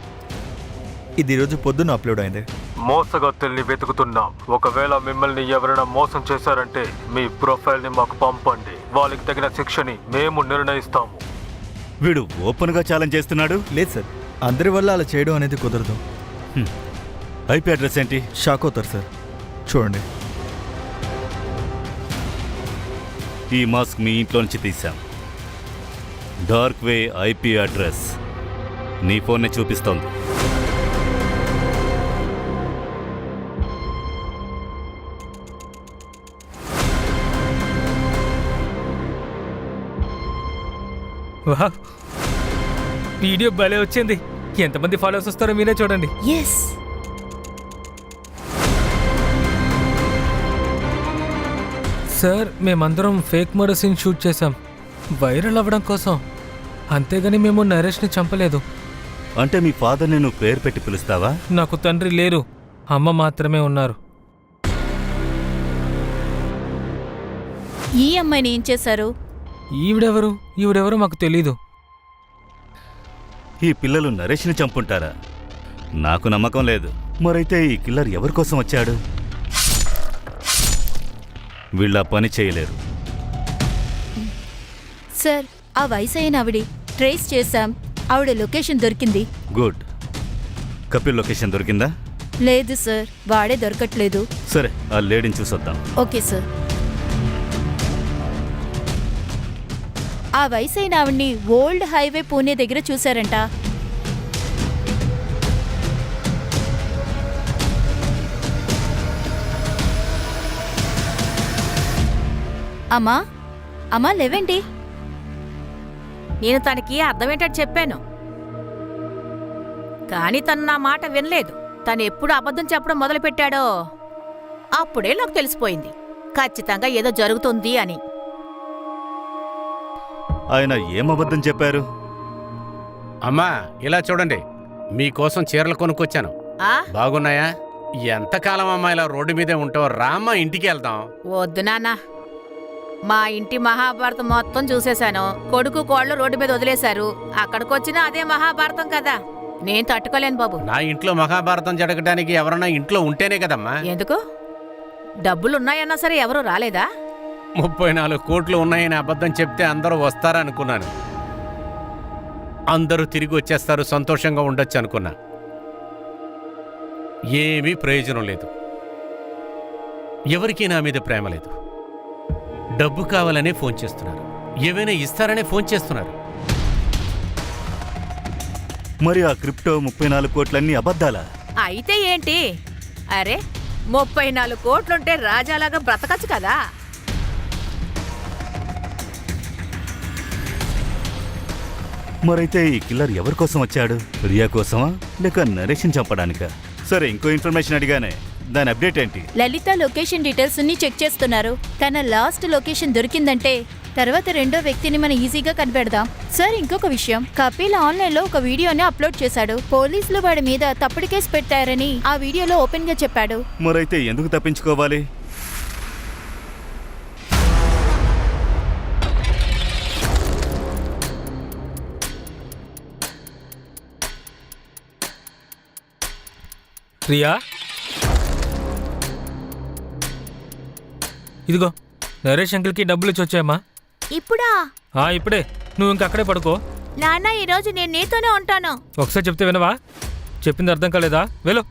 ఇది ఈరోజు పొద్దున్న అప్లోడ్ అయింది. మోసగత్తుల్ని వెతుకుతున్నాం. ఒకవేళ మిమ్మల్ని ఎవరైనా మోసం చేశారంటే మీ ప్రొఫైల్ని మాకు పంపండి. వాళ్ళకి తగిన శిక్షని మేము నిర్ణయిస్తాము. వీడు ఓపెన్గా ఛాలెంజ్ చేస్తున్నాడు. లేదు సార్, అందరి వల్ల అలా చేయడం అనేది కుదరదు. ఐపీ అడ్రస్ ఏంటి? షాక్ అవుతారు సార్. చూడండి, ఈ మాస్క్ మీ ఇంట్లో నుంచి తీసాం. డార్క్ వే ఐపీ అడ్రస్ నీ ఫోన్నే చూపిస్తోంది. వాహ్, వీడియో భలే వచ్చింది. ఎంతమంది ఫాలోవర్స్ వస్తారో మీరే చూడండి. ఎస్, సార్ మేమందరం ఫేక్ మర్డర్ సీన్ షూట్ చేశాం వైరల్ అవ్వడం కోసం. అంతేగాని మేము నరేష్ని చంపలేదు. అంటే మీ ఫాదర్ని నువ్వు పేరు పెట్టి పిలుస్తావా? నాకు తండ్రి లేరు, అమ్మ మాత్రమే ఉన్నారు. ఈ అమ్మాయిని ఏం చేశారు? ఈవిడెవరు మాకు తెలీదు. ఈ పిల్లలు నరేష్ని చంపుంటారా? నాకు నమ్మకం లేదు. మరైతే ఈ కిల్లర్ ఎవరి కోసం వచ్చాడు? వీళ్ళ పని చేయలేరు. సార్, ఆ వయసు అయిన ఆవిడి ట్రేస్ చేశాం. ఆవిడ లొకేషన్ దొరికింది. గుడ్. కపిల్ లొకేషన్ దొరికిందా? లేదు సార్, వాడే దొరకట్లేదు. సరే, ఆ లేడీని చూసొద్దాం. Okay sir. ఆ వయసు అయిన ఆవిడ్ని ఓల్డ్ హైవే పూణే దగ్గర చూశారంట. అమ్మా లేవేంటి? నేను తనకి అర్థమేంటని చెప్పాను, కానీ తను నా మాట వినలేదు. తను ఎప్పుడు అబద్ధం చెప్పడం మొదలుపెట్టాడో అప్పుడే నాకు తెలిసిపోయింది ఖచ్చితంగా ఏదో జరుగుతుంది అని. ఆయన ఏం అబద్ధం చెప్పారు? అమ్మా ఇలా చూడండి, మీకోసం చీరలు కొనుక్కొచ్చాను. ఆ బాగున్నాయా? ఎంతకాలం అమ్మా ఇలా రోడ్డు మీదే ఉంటావు? రామ్మా, ఇంటికి వెళ్దాం. వద్దు నాన్న, మా ఇంటి మహాభారతం మొత్తం చూసేశాను. కొడుకు కోళ్ళు రోడ్డు మీద వదిలేశారు. అక్కడికొచ్చినా అదే మహాభారతం కదా. నేను తట్టుకోలేను బాబు. నా ఇంట్లో మహాభారతం జరగడానికి ఎవరన్నా ఇంట్లో ఉంటేనే కదమ్మా. ఎందుకు? డబ్బులున్నాయన్నా సరే ఎవరూ రాలేదా? 34 కోట్లు ఉన్నాయని అబద్ధం చెప్తే అందరూ వస్తారనుకున్నాను. అందరూ తిరిగి వచ్చేస్తారు, సంతోషంగా ఉండొచ్చు అనుకున్నా. ఏమీ ప్రయోజనం లేదు. ఎవరికీ నా మీద ప్రేమ లేదు. డబ్బు కావాలనే ఫోన్ చేస్తున్నారు, ఏవైనా ఇస్తారనే ఫోన్ చేస్తున్నారు. మరి ఆ క్రిప్టో 34 కోట్లన్నీ అబద్ధాలా? అయితే ఏంటి? అరే 34 కోట్లుంటే రాజాలాగా బ్రతకచ్చు కదా. మరైతే ఈ కిల్లర్ ఎవరి కోసం వచ్చాడు? రియా కోసమా లేక నరేష్ని చంపడానికా? సరే, ఇంకో ఇన్ఫర్మేషన్ అడిగానే, దాని అప్డేట్ ఏంటి? లలిత లొకేషన్ డీటెయిల్స్ ని చెక్ చేస్తున్నారు. తన లాస్ట్ లొకేషన్ దొరికిందంటే తర్వాత రెండో వ్యక్తిని మనం ఈజీగా కనిపెడదాం. సార్, ఇంకొక విషయం, కపిల్ ఆన్లైన్ లో ఒక వీడియోని అప్లోడ్ చేశాడు. పోలీసులు వాడి మీద తప్పుడు కేసు పెట్టారని ఆ వీడియోలో ఓపెన్ గా చెప్పాడు. మరైతే ఎందుకు తప్పించుకోవాలి? ప్రియా, ఇదిగో నరేష్ అంకుల్కి డబ్బులు ఇచ్చి వచ్చాయమ్మా. ఇప్పుడా? ఇప్పుడే. నువ్వు ఇంక అక్కడే పడుకో. నాన్న, ఈరోజు నేను నీతోనే ఉంటాను. ఒకసారి చెప్తే వినవా? చెప్పింది అర్థం కాలేదా? వెళ్ళు.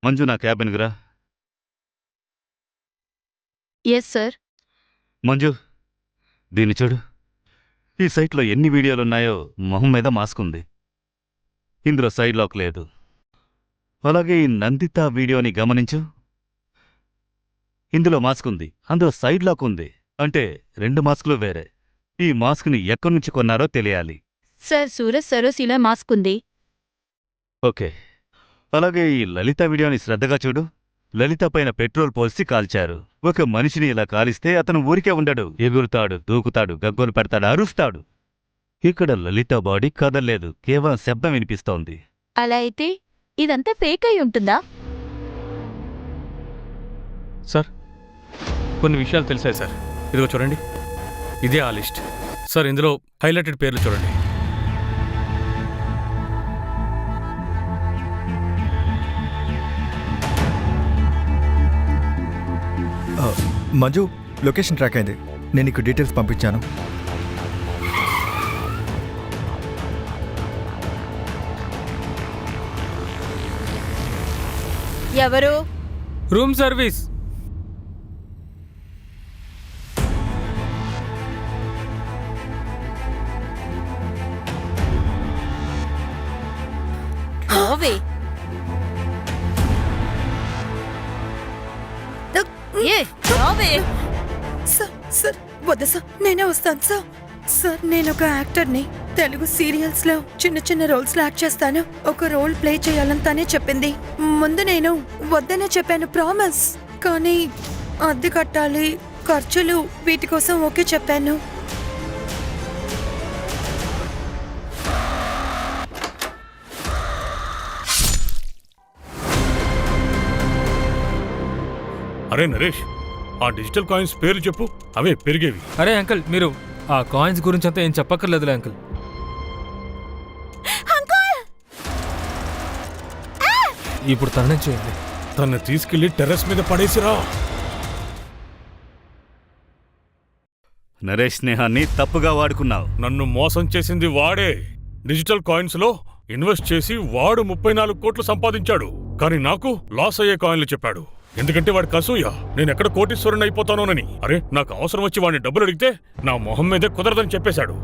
మంజు, నా క్యాబిన్కి రా. Yes sir. మంజు, దీన్ని చూడు. ఈ సైట్లో ఎన్ని వీడియోలున్నాయో మొహం మీద మాస్క్ ఉంది. ఇందులో సైడ్ లాక్ లేదు. అలాగే ఈ నందిత వీడియోని గమనించు. ఇందులో మాస్క్ ఉంది, అందులో సైడ్ లాక్ ఉంది. అంటే 2 మాస్కులు వేరే. ఈ మాస్క్ని ఎక్కడి నుంచి కొన్నారో తెలియాలి. సార్, సూరజ్ సరోస్ ఇలా మాస్క్ ఉంది. ఓకే. అలాగే ఈ లలిత వీడియోని శ్రద్ధగా చూడు. లలిత పైన పెట్రోల్ పోల్చి కాల్చారు. ఒక మనిషిని ఇలా కాలిస్తే అతను ఊరికే ఉండడు. ఎగురుతాడు, దూకుతాడు, గగ్గోలు పెడతాడు, అరుస్తాడు. ఇక్కడ లలిత బాడీ కదల్లేదు, కేవలం శబ్దం వినిపిస్తోంది. అలా అయితే ఇదంతా ఫేక్ అయి ఉంటుందా? సార్, కొన్ని విషయాలు తెలిసాయి సార్. ఇదిగో చూడండి, ఇదే ఆ లిస్ట్. సార్, ఇందులో హైలైటెడ్ పేర్లు చూడండి. మంజు, లొకేషన్ ట్రాక్ అయింది. నేను నీకు డీటెయిల్స్ పంపించాను. ఎవరు? Room service. రావే. సార్ సార్ వద్దు సార్, నేనే వస్తాను సార్. సార్ నేను ఒక యాక్టర్ని. తెలుగు సీరియల్స్ లో చిన్న చిన్న రోల్స్ లో యాక్ట్ చేస్తాను. ఒక రోల్ ప్లే చేయాలని తనే చెప్పింది. ముందు నేను వద్దనే చెప్పాను, ప్రామిస్. కానీ అద్దె కట్టాలి, ఖర్చులు, వీటి కోసం ఓకే చెప్పాను. అరే నరేష్, ఆ డిజిటల్ కాయిన్స్ పేర్లు చెప్పు, అవే పెరిగేవి. అరే అంకుల్, మీరు ఆ కాయిన్స్ గురించి అంతా ఏం చెప్పక్కర్లేదులే అంకుల్. ఇప్పుడు తననే చేయండి. తను తీసుకెళ్లి టెర్రస్ మీద పడేసిరా. నరేష్ స్నేహాన్ని తప్పుగా వాడుకున్నావు. నన్ను మోసం చేసింది వాడే. డిజిటల్ కాయిన్స్ లో ఇన్వెస్ట్ చేసి వాడు 34 కోట్లు సంపాదించాడు. కానీ నాకు లాస్ అయ్యే కాయిన్లు చెప్పాడు. ఎందుకంటే వాడి కసూయ నేను ఎక్కడ కోటీశ్వరుని అయిపోతానోనని. అరే, నాకు అవసరం వచ్చి వాడిని డబ్బులు అడిగితే నా మొహం మీదే కుదరదని చెప్పేశాడు.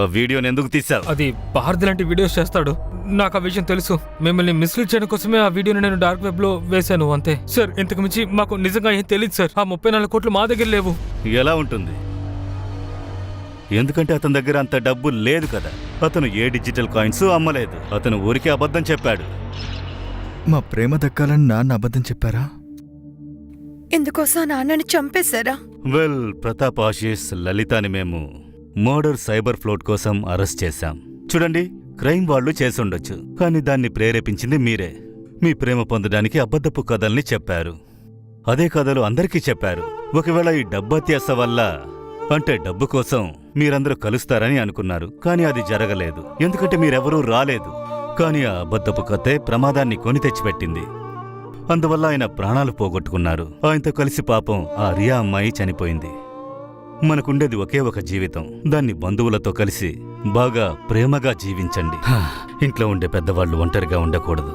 ఆ వీడియోని ఎందుకు తీసావు? అది పార్ది లాంటి వీడియోస్ చేస్తాడు. నాకు ఆ విషయం తెలుసు. మిమ్మల్ని మిస్లీడ్ చేయడం కోసమే ఆ వీడియోని నేను డార్క్ వెబ్ లో వేశాను, అంతే సార్. ఇంతకు మించి మాకు నిజంగా ఏం తెలియదు సార్. ఆ 34 కోట్లు మా దగ్గర లేవు. ఎలా ఉంటుంది? ఎందుకంటే అతని దగ్గర అంత డబ్బు లేదు కదా. అతను ఏ డిజిటల్ కాయిన్స్ అమ్మలేదు. అతను ఊరికే అబద్ధం చెప్పాడు. మా ప్రేమ దక్కాలని నాన్న అబద్ధం చెప్పారా? ఇందుకోసం నాన్నని చంపేశారా? వెల్, ప్రతాప్, ఆశీష్, లలితాని మేము మర్డర్ సైబర్ ఫ్లోట్ కోసం అరెస్ట్ చేశాం. చూడండి, క్రైమ్ వాళ్ళు చేసుండొచ్చు, కానీ దాన్ని ప్రేరేపించింది మీరే. మీ ప్రేమ పొందడానికి అబద్ధపు కథల్ని చెప్పారు. అదే కథలు అందరికీ చెప్పారు. ఒకవేళ ఈ డబ్బత్యాస వల్ల, అంటే డబ్బు కోసం మీరందరూ కలుస్తారని అనుకున్నారు. కానీ అది జరగలేదు, ఎందుకంటే మీరెవరూ రాలేదు. కానీ ఆ అబద్ధపు కథే ప్రమాదాన్ని కొని తెచ్చిపెట్టింది. అందువల్ల ఆయన ప్రాణాలు పోగొట్టుకున్నారు. ఆయనతో కలిసి పాపం ఆ రియా అమ్మాయి చనిపోయింది. మనకుండేది ఒకే ఒక జీవితం. దాన్ని బంధువులతో కలిసి బాగా ప్రేమగా జీవించండి. ఇంట్లో ఉండే పెద్దవాళ్ళు ఒంటరిగా ఉండకూడదు.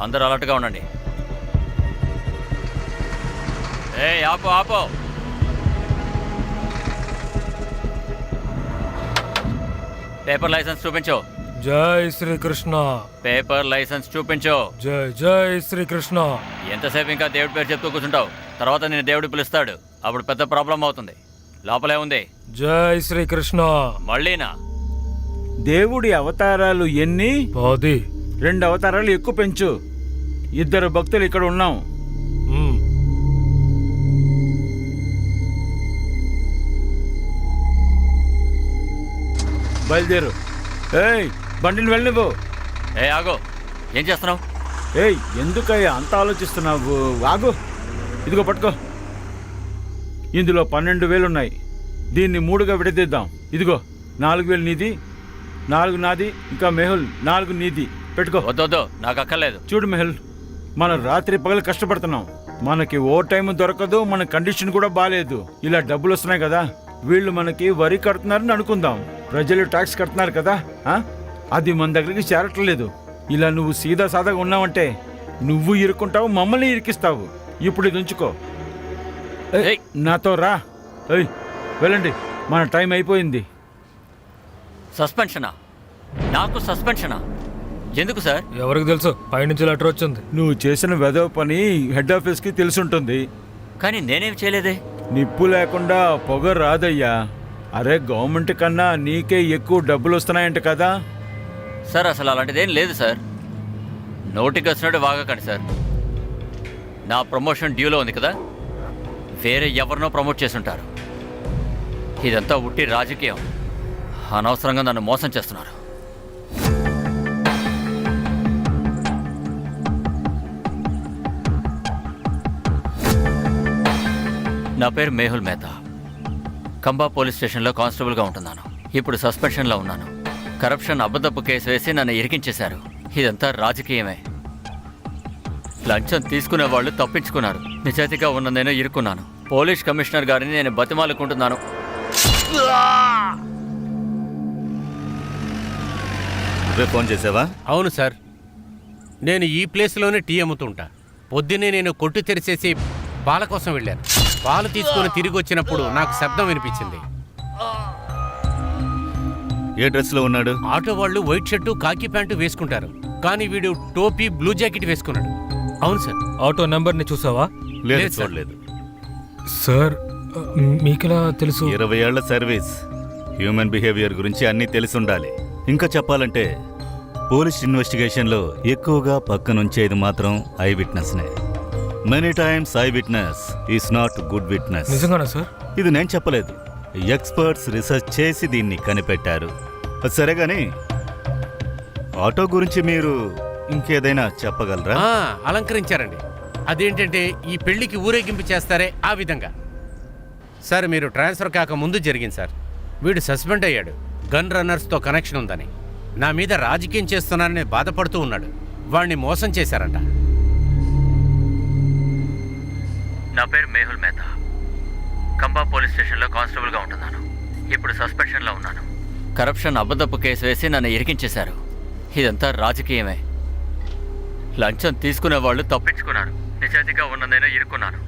అందరూ అలర్ట్గా ఉండండి. ఆపో ఆపో. పేపర్ లైసెన్స్ చూపించు. జై శ్రీకృష్ణ. పేపర్ లైసెన్స్ చూపించు. జై జై శ్రీకృష్ణ. ఎంతసేపు ఇంకా దేవుడి పేరు చెప్తూ కూర్చుంటావు? తర్వాత నేను దేవుడు పిలుస్తాడు, అప్పుడు పెద్ద ప్రాబ్లం అవుతుంది. లోపలే ఉంది. జై శ్రీకృష్ణ. మళ్ళీనా? దేవుడి అవతారాలు ఎన్ని? 10. 2 అవతారాలు ఎక్కువ పెంచు. 2 భక్తులు ఇక్కడ ఉన్నాం. బయలుదేరు. ఏయ్, బండిని వెళ్ళనివ్వు. ఆగో. ఏం చేస్తున్నావు? ఏయ్, ఎందుకయ్యా అంత ఆలోచిస్తున్నావు? ఆగు. ఇదిగో పట్టుకో. ఇందులో 12,000 ఉన్నాయి. దీన్ని 3గా విడదీద్దాం. ఇదిగో 4,000 నీది, 4 నాది, ఇంకా మెహుల్ 4 నీది. పెట్టుకో. వద్దొద్దు, నాకు అక్కర్లేదు. చూడు మెహుల్, మనం రాత్రి పగలు కష్టపడుతున్నాం. మనకి ఓ టైం దొరకదు, మన కండిషన్ కూడా బాగాలేదు. ఇలా డబ్బులు వస్తున్నాయి కదా, వీళ్ళు మనకి వరి కడుతున్నారని అనుకుందాం. ప్రజలు ట్యాక్స్ కడుతున్నారు కదా, అది మన దగ్గరికి చేరట్లేదు. ఇలా నువ్వు సీదా సాదాగా ఉన్నావంటే నువ్వు ఇరుక్కుంటావు, మమ్మల్ని ఇరికిస్తావు. ఇప్పుడు ఇది ఉంచుకో. నాతో రా. వెళ్ళండి, మన టైం అయిపోయింది. సస్పెన్షనా? నాకు సస్పెన్షనా? ఎందుకు సార్? ఎవరికి తెలుసు, పైనుంచి లెటర్ వచ్చింది. నువ్వు చేసిన వెధవ పని హెడ్ ఆఫీస్కి తెలుసుంటుంది. కానీ నేనేం చేయలేదే. నిప్పు లేకుండా పొగ రాదయ్యా. అరే, గవర్నమెంట్ కన్నా నీకే ఎక్కువ డబ్బులు వస్తున్నాయంట కదా. సార్ అసలు అలాంటిదేం లేదు సార్. నోటికి వచ్చినట్టు వాగకండి సార్. నా ప్రమోషన్ డ్యూలో ఉంది కదా, వేరే ఎవరినో ప్రమోట్ చేసుంటారు. ఇదంతా ఉట్టి రాజకీయం. అనవసరంగా నన్ను మోసం చేస్తున్నారు. నా పేరు మేహుల్ మెహతా. కంబా పోలీస్ స్టేషన్లో కానిస్టేబుల్గా ఉంటున్నాను. ఇప్పుడు సస్పెన్షన్లో ఉన్నాను. కరప్షన్ అబద్ధపు కేసు వేసి నన్ను ఇరికించేశారు. ఇదంతా రాజకీయమే. లంచం తీసుకునే వాళ్ళు తప్పించుకున్నారు. నిజాయితీగా ఉన్న నేను ఇరుక్కున్నాను. పోలీస్ కమిషనర్ గారిని నేను బతిమాలుకుంటున్నాను. ఫోన్ చేసావా? అవును సార్, నేను ఈ ప్లేస్లోనే టీ అమ్ముతుంటా. పొద్దున్నే నేను కొట్టు తెరిచేసి పాల కోసం వెళ్ళాను. పాలు తీసుకొని తిరిగి వచ్చినప్పుడు నాకు శబ్దం వినిపించింది. ఏ డ్రెస్లో ఉన్నాడు? ఆటో వాళ్ళు వైట్ షర్టు కాకి ప్యాంటు వేసుకుంటారు, కానీ వీడు టోపీ బ్లూ జాకెట్ వేసుకున్నాడు. అవును సార్. ఆటో నంబర్ని చూసావా? లేదు, లేదు సార్. చూడలేదు. సార్ మీకెలా తెలుసు? 20 ఏళ్ల సర్వీస్, హ్యూమన్ బిహేవియర్ గురించి అన్నీ తెలిసి ఉండాలి. ఇంకా చెప్పాలంటే పోలీస్ ఇన్వెస్టిగేషన్లో ఎక్కువగా పక్కనుంచేది మాత్రం ఐ విట్నెస్నే. Many times eye witness is not good witness. నిజంగానా సార్? ఇది నేను చెప్పలేదు, ఎక్స్పర్ట్స్ రీసెర్చ్ చేసి దీన్ని కనిపెట్టారు. సరే గాని ఆటో గురించి మీరు ఇంకేదైనా చెప్పగలరా? అలంకరించారండి. అదేంటంటే ఈ పెళ్లికి ఊరేగింపు చేస్తారే ఆ విధంగా. సార్ మీరు ట్రాన్స్ఫర్ కాక ముందు జరిగింది సార్. వీడు సస్పెండ్ అయ్యాడు, గన్ రన్నర్స్తో కనెక్షన్ ఉందని. నా మీద రాజకీయం చేస్తున్నానని బాధపడుతూ ఉన్నాడు. వాణ్ణి మోసం చేశారంట. నా పేరు మేహుల్ మేహతా. కంబా పోలీస్ స్టేషన్లో కానిస్టేబుల్గా ఉంటున్నాను. ఇప్పుడు సస్పెన్షన్లో ఉన్నాను. కరప్షన్ అబద్ధపు కేసు వేసి నన్ను ఇరికించేశారు. ఇదంతా రాజకీయమే. లంచం తీసుకునే వాళ్ళు తప్పించుకున్నారు, నిజాయితీగా ఉన్నదైనా ఇరుక్కున్నాను.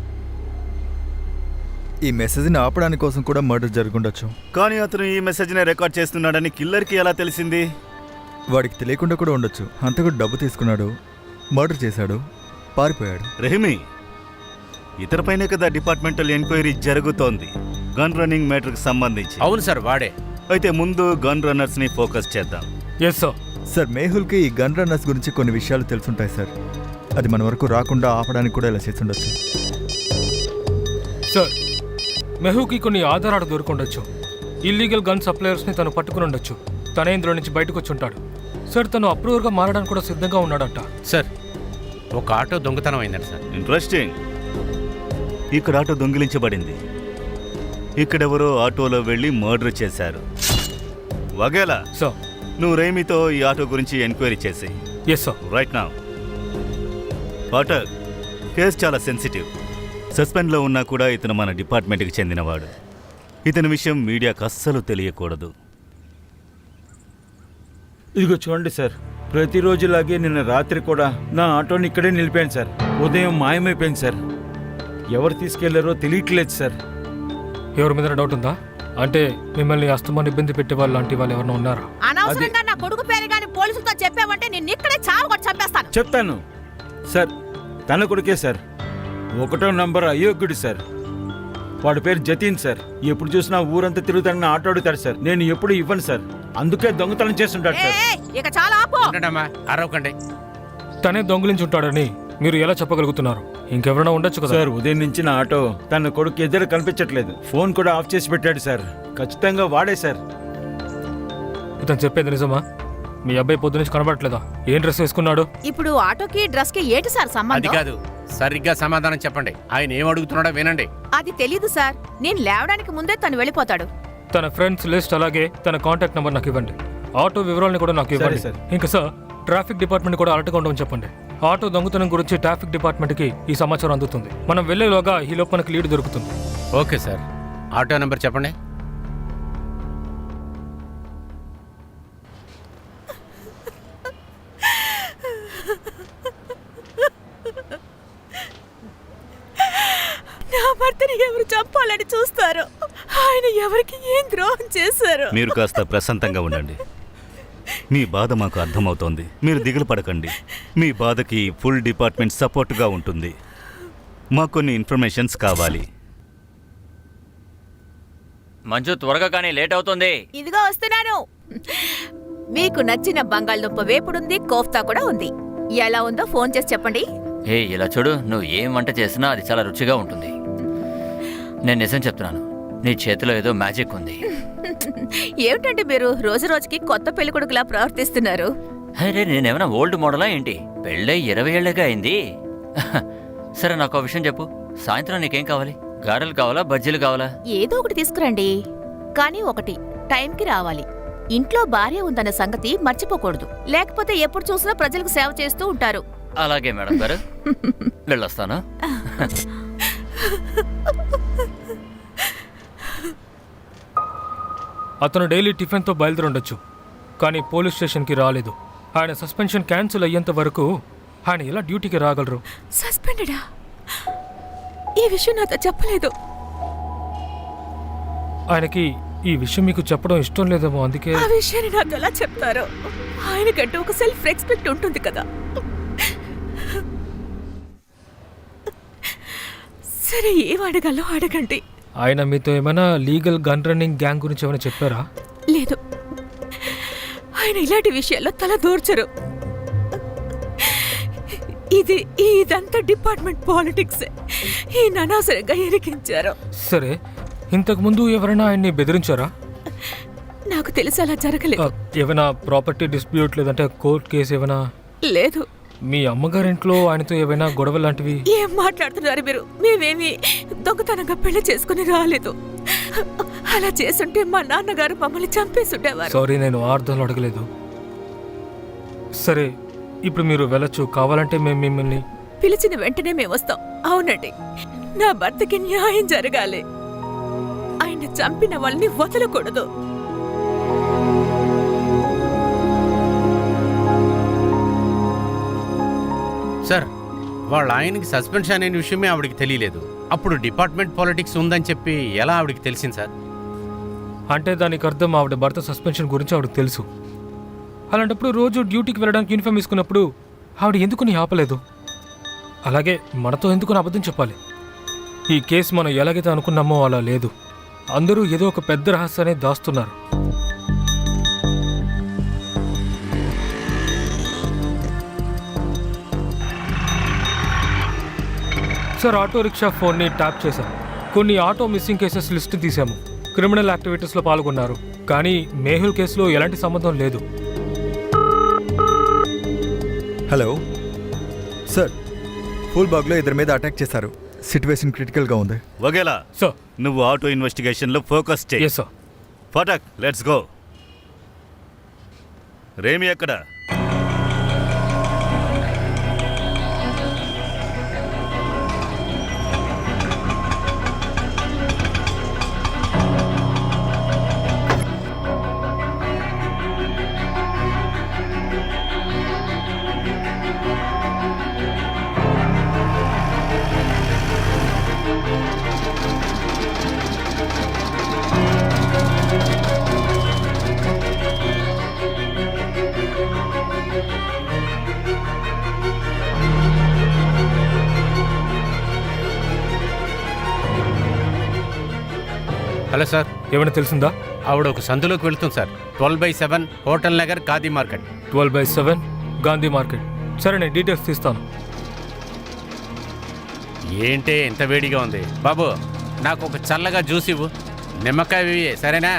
ఈ మెసేజ్ని ఆపడానికి కోసం కూడా మర్డర్ జరుగుండొచ్చు. కానీ అతను ఈ మెసేజ్ని రికార్డ్ చేస్తున్నాడని కిల్లర్కి ఎలా తెలిసింది? వాడికి తెలియకుండా కూడా ఉండొచ్చు. అంతకు డబ్బు తీసుకున్నాడు, మర్డర్ చేశాడు, పారిపోయాడు. రహిమి, ఇతరపైనే కదా డిపార్ట్మెంటల్ ఎంక్వైరీ జరుగుతోంది గన్ రన్నింగ్ మ్యాటర్కి సంబంధించి. అవును సార్, వాడే. అయితే ముందు గన్ రన్నర్స్ని ఫోకస్ చేద్దాం. Yes sir. సార్, మేహుల్కి ఈ గన్ రన్నర్స్ గురించి కొన్ని విషయాలు తెలుసుంటాయి సార్. అది మన వరకు రాకుండా ఆపడానికి కూడా ఇలా చేసి ఉండొచ్చు. సార్, మెహూకి కొన్ని ఆధారాలు దొరికొండొచ్చు. ఇల్లీగల్ గన్ సప్లయర్స్ని తను పట్టుకుని ఉండొచ్చు. తనే ఇందులో నుంచి బయటకు వచ్చి ఉంటాడు. సార్, తను అప్రూవర్గా మారడానికి కూడా సిద్ధంగా ఉన్నాడంట. సార్, ఒక ఆటో దొంగతనం అయిందంట సార్. ఇంట్రెస్టింగ్. ఇక్కడ ఆటో దొంగిలించబడింది. ఇక్కడెవరో ఆటోలో వెళ్ళి మర్డర్ చేశారు. వగేలా సార్, నువ్వు రేమితో ఈ ఆటో గురించి ఎంక్వైరీ చేసి. Yes sir. Right now. పాటర్, కేసు చాలా సెన్సిటివ్. సస్పెండ్లో ఉన్నా కూడా ఇతను మన డిపార్ట్మెంట్కి చెందినవాడు. ఇతని విషయం మీడియాకు అస్సలు తెలియకూడదు. ఇదిగో చూడండి సార్, ప్రతిరోజులాగే నిన్న రాత్రి కూడా నా ఆటోని ఇక్కడే నిలిపాను సార్. ఉదయం మాయమైపోయింది సార్. ఎవరు తీసుకెళ్లారో తెలియట్లేదు సార్. ఎవరి మీద డౌట్ ఉందా? అంటే మిమ్మల్ని అస్తమాన్ని ఇబ్బంది పెట్టే వాళ్ళు లాంటి వాళ్ళు ఎవరైనా ఉన్నారా? అనవసరంగా నా కొడుకు పేరు గాని పోలీసులతో చెప్పావంటే నిన్ను ఇక్కడే చావు కొట్టి చంపేస్తాను. చెప్తాను సార్. తన కొడుకే సార్, 1వ నంబర్ అయోగ్యుడు సార్. వాడి పేరు జతీన్ సార్. ఎప్పుడు చూసినా ఊరంతా తిరుగుతానని ఆటో అడుగుతాడు సార్. నేను ఎప్పుడు ఇవ్వను సార్. అందుకే దొంగతనం చేస్తుంటాడు సార్. ఇక చాలా ఆపు. అరవకండి. తనే దొంగిలించి ఉంటాడని మీరు ఎలా చెప్పగలుగుతున్నారు? ఇంకెవరైనా ఉండొచ్చు కదా సార్. ఉదయం నుంచి నా ఆటో తన కొడుకు ఎదురు కనిపించట్లేదు. ఫోన్ కూడా ఆఫ్ చేసి పెట్టాడు సార్. ఖచ్చితంగా వాడే సార్. ఇతను చెప్పేది నిజమా? మీ అబ్బాయి పొద్దు నుంచి కనబడట్లేదా? ఏం డ్రెస్ వేసుకున్నాడు? ఇప్పుడు ఆటోకి డ్రెస్ కి ఏంటి సార్ అది సంబంధం? కాదు, సరిగ్గా సమాధానం చెప్పండి. ఆయన ఏం అడుగుతున్నాడో వినండి. అది తెలీదు సార్. నేను లేవడానికి ముందే తను వెళ్ళిపోతాడు. తన ఫ్రెండ్స్ లిస్ట్ అలాగే తన కాంటాక్ట్ నెంబర్ నాకు ఇవ్వండి. ఆటో వివరాలను కూడా నాకు ఇవ్వండి. సరే, ఇంకా సార్, ట్రాఫిక్ డిపార్ట్మెంట్ కూడా అలర్ట్గా ఉండమని చెప్పండి. ఆటో దొంగతనం గురించి ట్రాఫిక్ డిపార్ట్మెంట్కి ఈ సమాచారం అందుతుంది. మనం వెళ్లేలోగా ఈ లోపు మనకి లీడ్ దొరుకుతుంది. Okay sir. ఆటో నెంబర్ చెప్పండి. నా భర్తని ఎవరు చంపాలని చూస్తారు? ఆయన ఎవరికి ఏం ద్రోహం చేశారు? మీరు కాస్త ప్రశాంతంగా ఉండండి. మీ బాధ మాకు అర్థమవుతోంది. మీరు దిగులు పడకండి. మీ బాధకి ఫుల్ డిపార్ట్మెంట్ సపోర్ట్గా ఉంటుంది. మాకు కొన్ని ఇన్ఫర్మేషన్స్ కావాలి. మంజు, త్వరగా కానీ లేట్ అవుతుంది. ఇదిగో వస్తున్నాను. మీకు నచ్చిన బంగాళదుంప వేపుడుంది, కోఫ్తా కూడా ఉంది. ఎలా ఉందో ఫోన్ చేసి చెప్పండి. ఇలా చూడు, నువ్వు ఏం వంట చేసినా అది చాలా రుచిగా ఉంటుంది. నేను నిజం చెప్తున్నాను, నీ చేతిలో ఏదో మ్యాజిక్ ఉంది. ఏమిటంటే మీరు రోజు రోజుకి కొత్త పెళ్ళికొడుకులా ప్రవర్తిస్తున్నారు? అరే, నేనేమైనా ఓల్డ్ మోడలా ఏంటి? పెళ్ళై 20 ఏళ్ళగా అయింది. సరే, నాకు ఒక విషయం చెప్పు. సాయంత్రం నీకేం కావాలి? గారెలు కావాలా, బజ్జీలు కావాలా? ఏదో ఒకటి తీసుకురండి. కానీ ఒకటి, టైంకి రావాలి. ఇంట్లో భార్య ఉందన్న సంగతి మర్చిపోకూడదు. లేకపోతే ఎప్పుడు చూసినా ప్రజలకు సేవ చేస్తూ ఉంటారు. అలాగే మేడం గారు, వెళ్ళొస్తాను. అతను డైలీ టిఫిన్తో బయలుదేరి ఉండొచ్చు, కానీ పోలీస్ స్టేషన్కి రాలేదు. ఆయన సస్పెన్షన్ క్యాన్సిల్ అయ్యేంత వరకు ఆయన ఎలా డ్యూటీకి రాగలరు? సస్పెండెడా? ఈ విషయం నాతో చెప్పలేదు. ఆయనకి ఈ విషయం మీకు చెప్పడం ఇష్టం లేదేమో, అందుకే. ఆ విషయాన్ని నాకు ఎలా చెప్తారో? ఆయనకంటూ ఒక సెల్ఫ్ రెస్పెక్ట్ ఉంటుంది కదా. సరే, ఏం అడగాలో అడగండి. ఆయన మీతో ఏమైనా లీగల్ గన్ రన్నింగ్ గ్యాంగ్ గురించి ఏమైనా చెప్పారా? లేదు, ఆయన ఇలాంటి విషయాల్లో తల దూర్చరు. ఇదంతా డిపార్ట్మెంట్ పాలిటిక్స్. ఈయన అనవసరంగా ఇరికించారు. సరే, ఇంతకు ముందు ఎవరైనా ఆయన్ని బెదిరించారా? నాకు తెలిసి అలా జరగలేదు. ఏమైనా ప్రాపర్టీ డిస్ప్యూట్ లేదంటే కోర్ట్ కేసు ఏమైనా? లేదు. మీ అమ్మగారింట్లో ఆయనతో ఏమైనా గొడవ లాంటివి? ఏం మాట్లాడుతున్నారు మీరు? మేమేమి దొంగతనంగా పెళ్లి చేసుకుని రాలేదు. అలా చేస్తుంటే మా నాన్నగారు మమ్మల్ని చంపేసుండేవారు. సారీ, నేను అర్థంలో అడగలేదు. సరే, ఇప్పుడు మీరు వెళ్ళొచ్చు. కావాలంటే మేము మిమ్మల్ని పిలిచిన వెంటనే మేము వస్తాం. అవునండి, నా భర్తకి న్యాయం జరగాలి. ఆయన చంపిన వాళ్ళని వదలకూడదు. సార్, వాళ్ళ ఆయనకి సస్పెన్షన్ అనే విషయమే ఆవిడకి తెలియలేదు. అప్పుడు డిపార్ట్మెంట్ పాలిటిక్స్ ఉందని చెప్పి ఎలా ఆవిడకి తెలిసింది సార్? అంటే దానికి అర్థం ఆవిడ భర్త సస్పెన్షన్ గురించి ఆవిడకి తెలుసు. అలాంటప్పుడు రోజు డ్యూటీకి వెళ్ళడానికి యూనిఫామ్ తీసుకున్నప్పుడు ఆవిడ ఎందుకుని ఆపలేదు? అలాగే మనతో ఎందుకుని అబద్ధం చెప్పాలి? ఈ కేసు మనం ఎలాగైతే అనుకున్నామో అలా లేదు. అందరూ ఏదో ఒక పెద్ద రహస్యాన్ని దాస్తున్నారు. సార్, ఆటో రిక్షా ఫోన్ని ట్యాప్ చేశాం. కొన్ని ఆటో మిస్సింగ్ కేసెస్ లిస్ట్ తీసాము. క్రిమినల్ యాక్టివిటీస్లో పాల్గొన్నారు, కానీ మేహుల్ కేసులో ఎలాంటి సంబంధం లేదు. హలో సార్, ఫుల్ బాగ్లో ఇద్దరి మీద అటాక్ చేశారు. సిట్యువేషన్ క్రిటికల్గా ఉంది. వగేలా సార్, నువ్వు ఆటో ఇన్వెస్టిగేషన్లో ఫోకస్ చేయి. Yes sir. ఫటాక్, లెట్స్ గో. రేమి ఎక్కడ? హలో సార్, ఏమైనా తెలిసిందా? ఆవిడ ఒక సందులోకి వెళ్తుంది sir. 12/7 hotel Nagar Khadi market. 12/7 Gandhi market. సరే, నేను డీటెయిల్స్ తీస్తాను. ఏంటే ఎంత వేడిగా ఉంది బాబు? నాకు ఒక చల్లగా జ్యూస్ ఇవ్వు. నిమ్మకాయ ఇవి, సరేనా?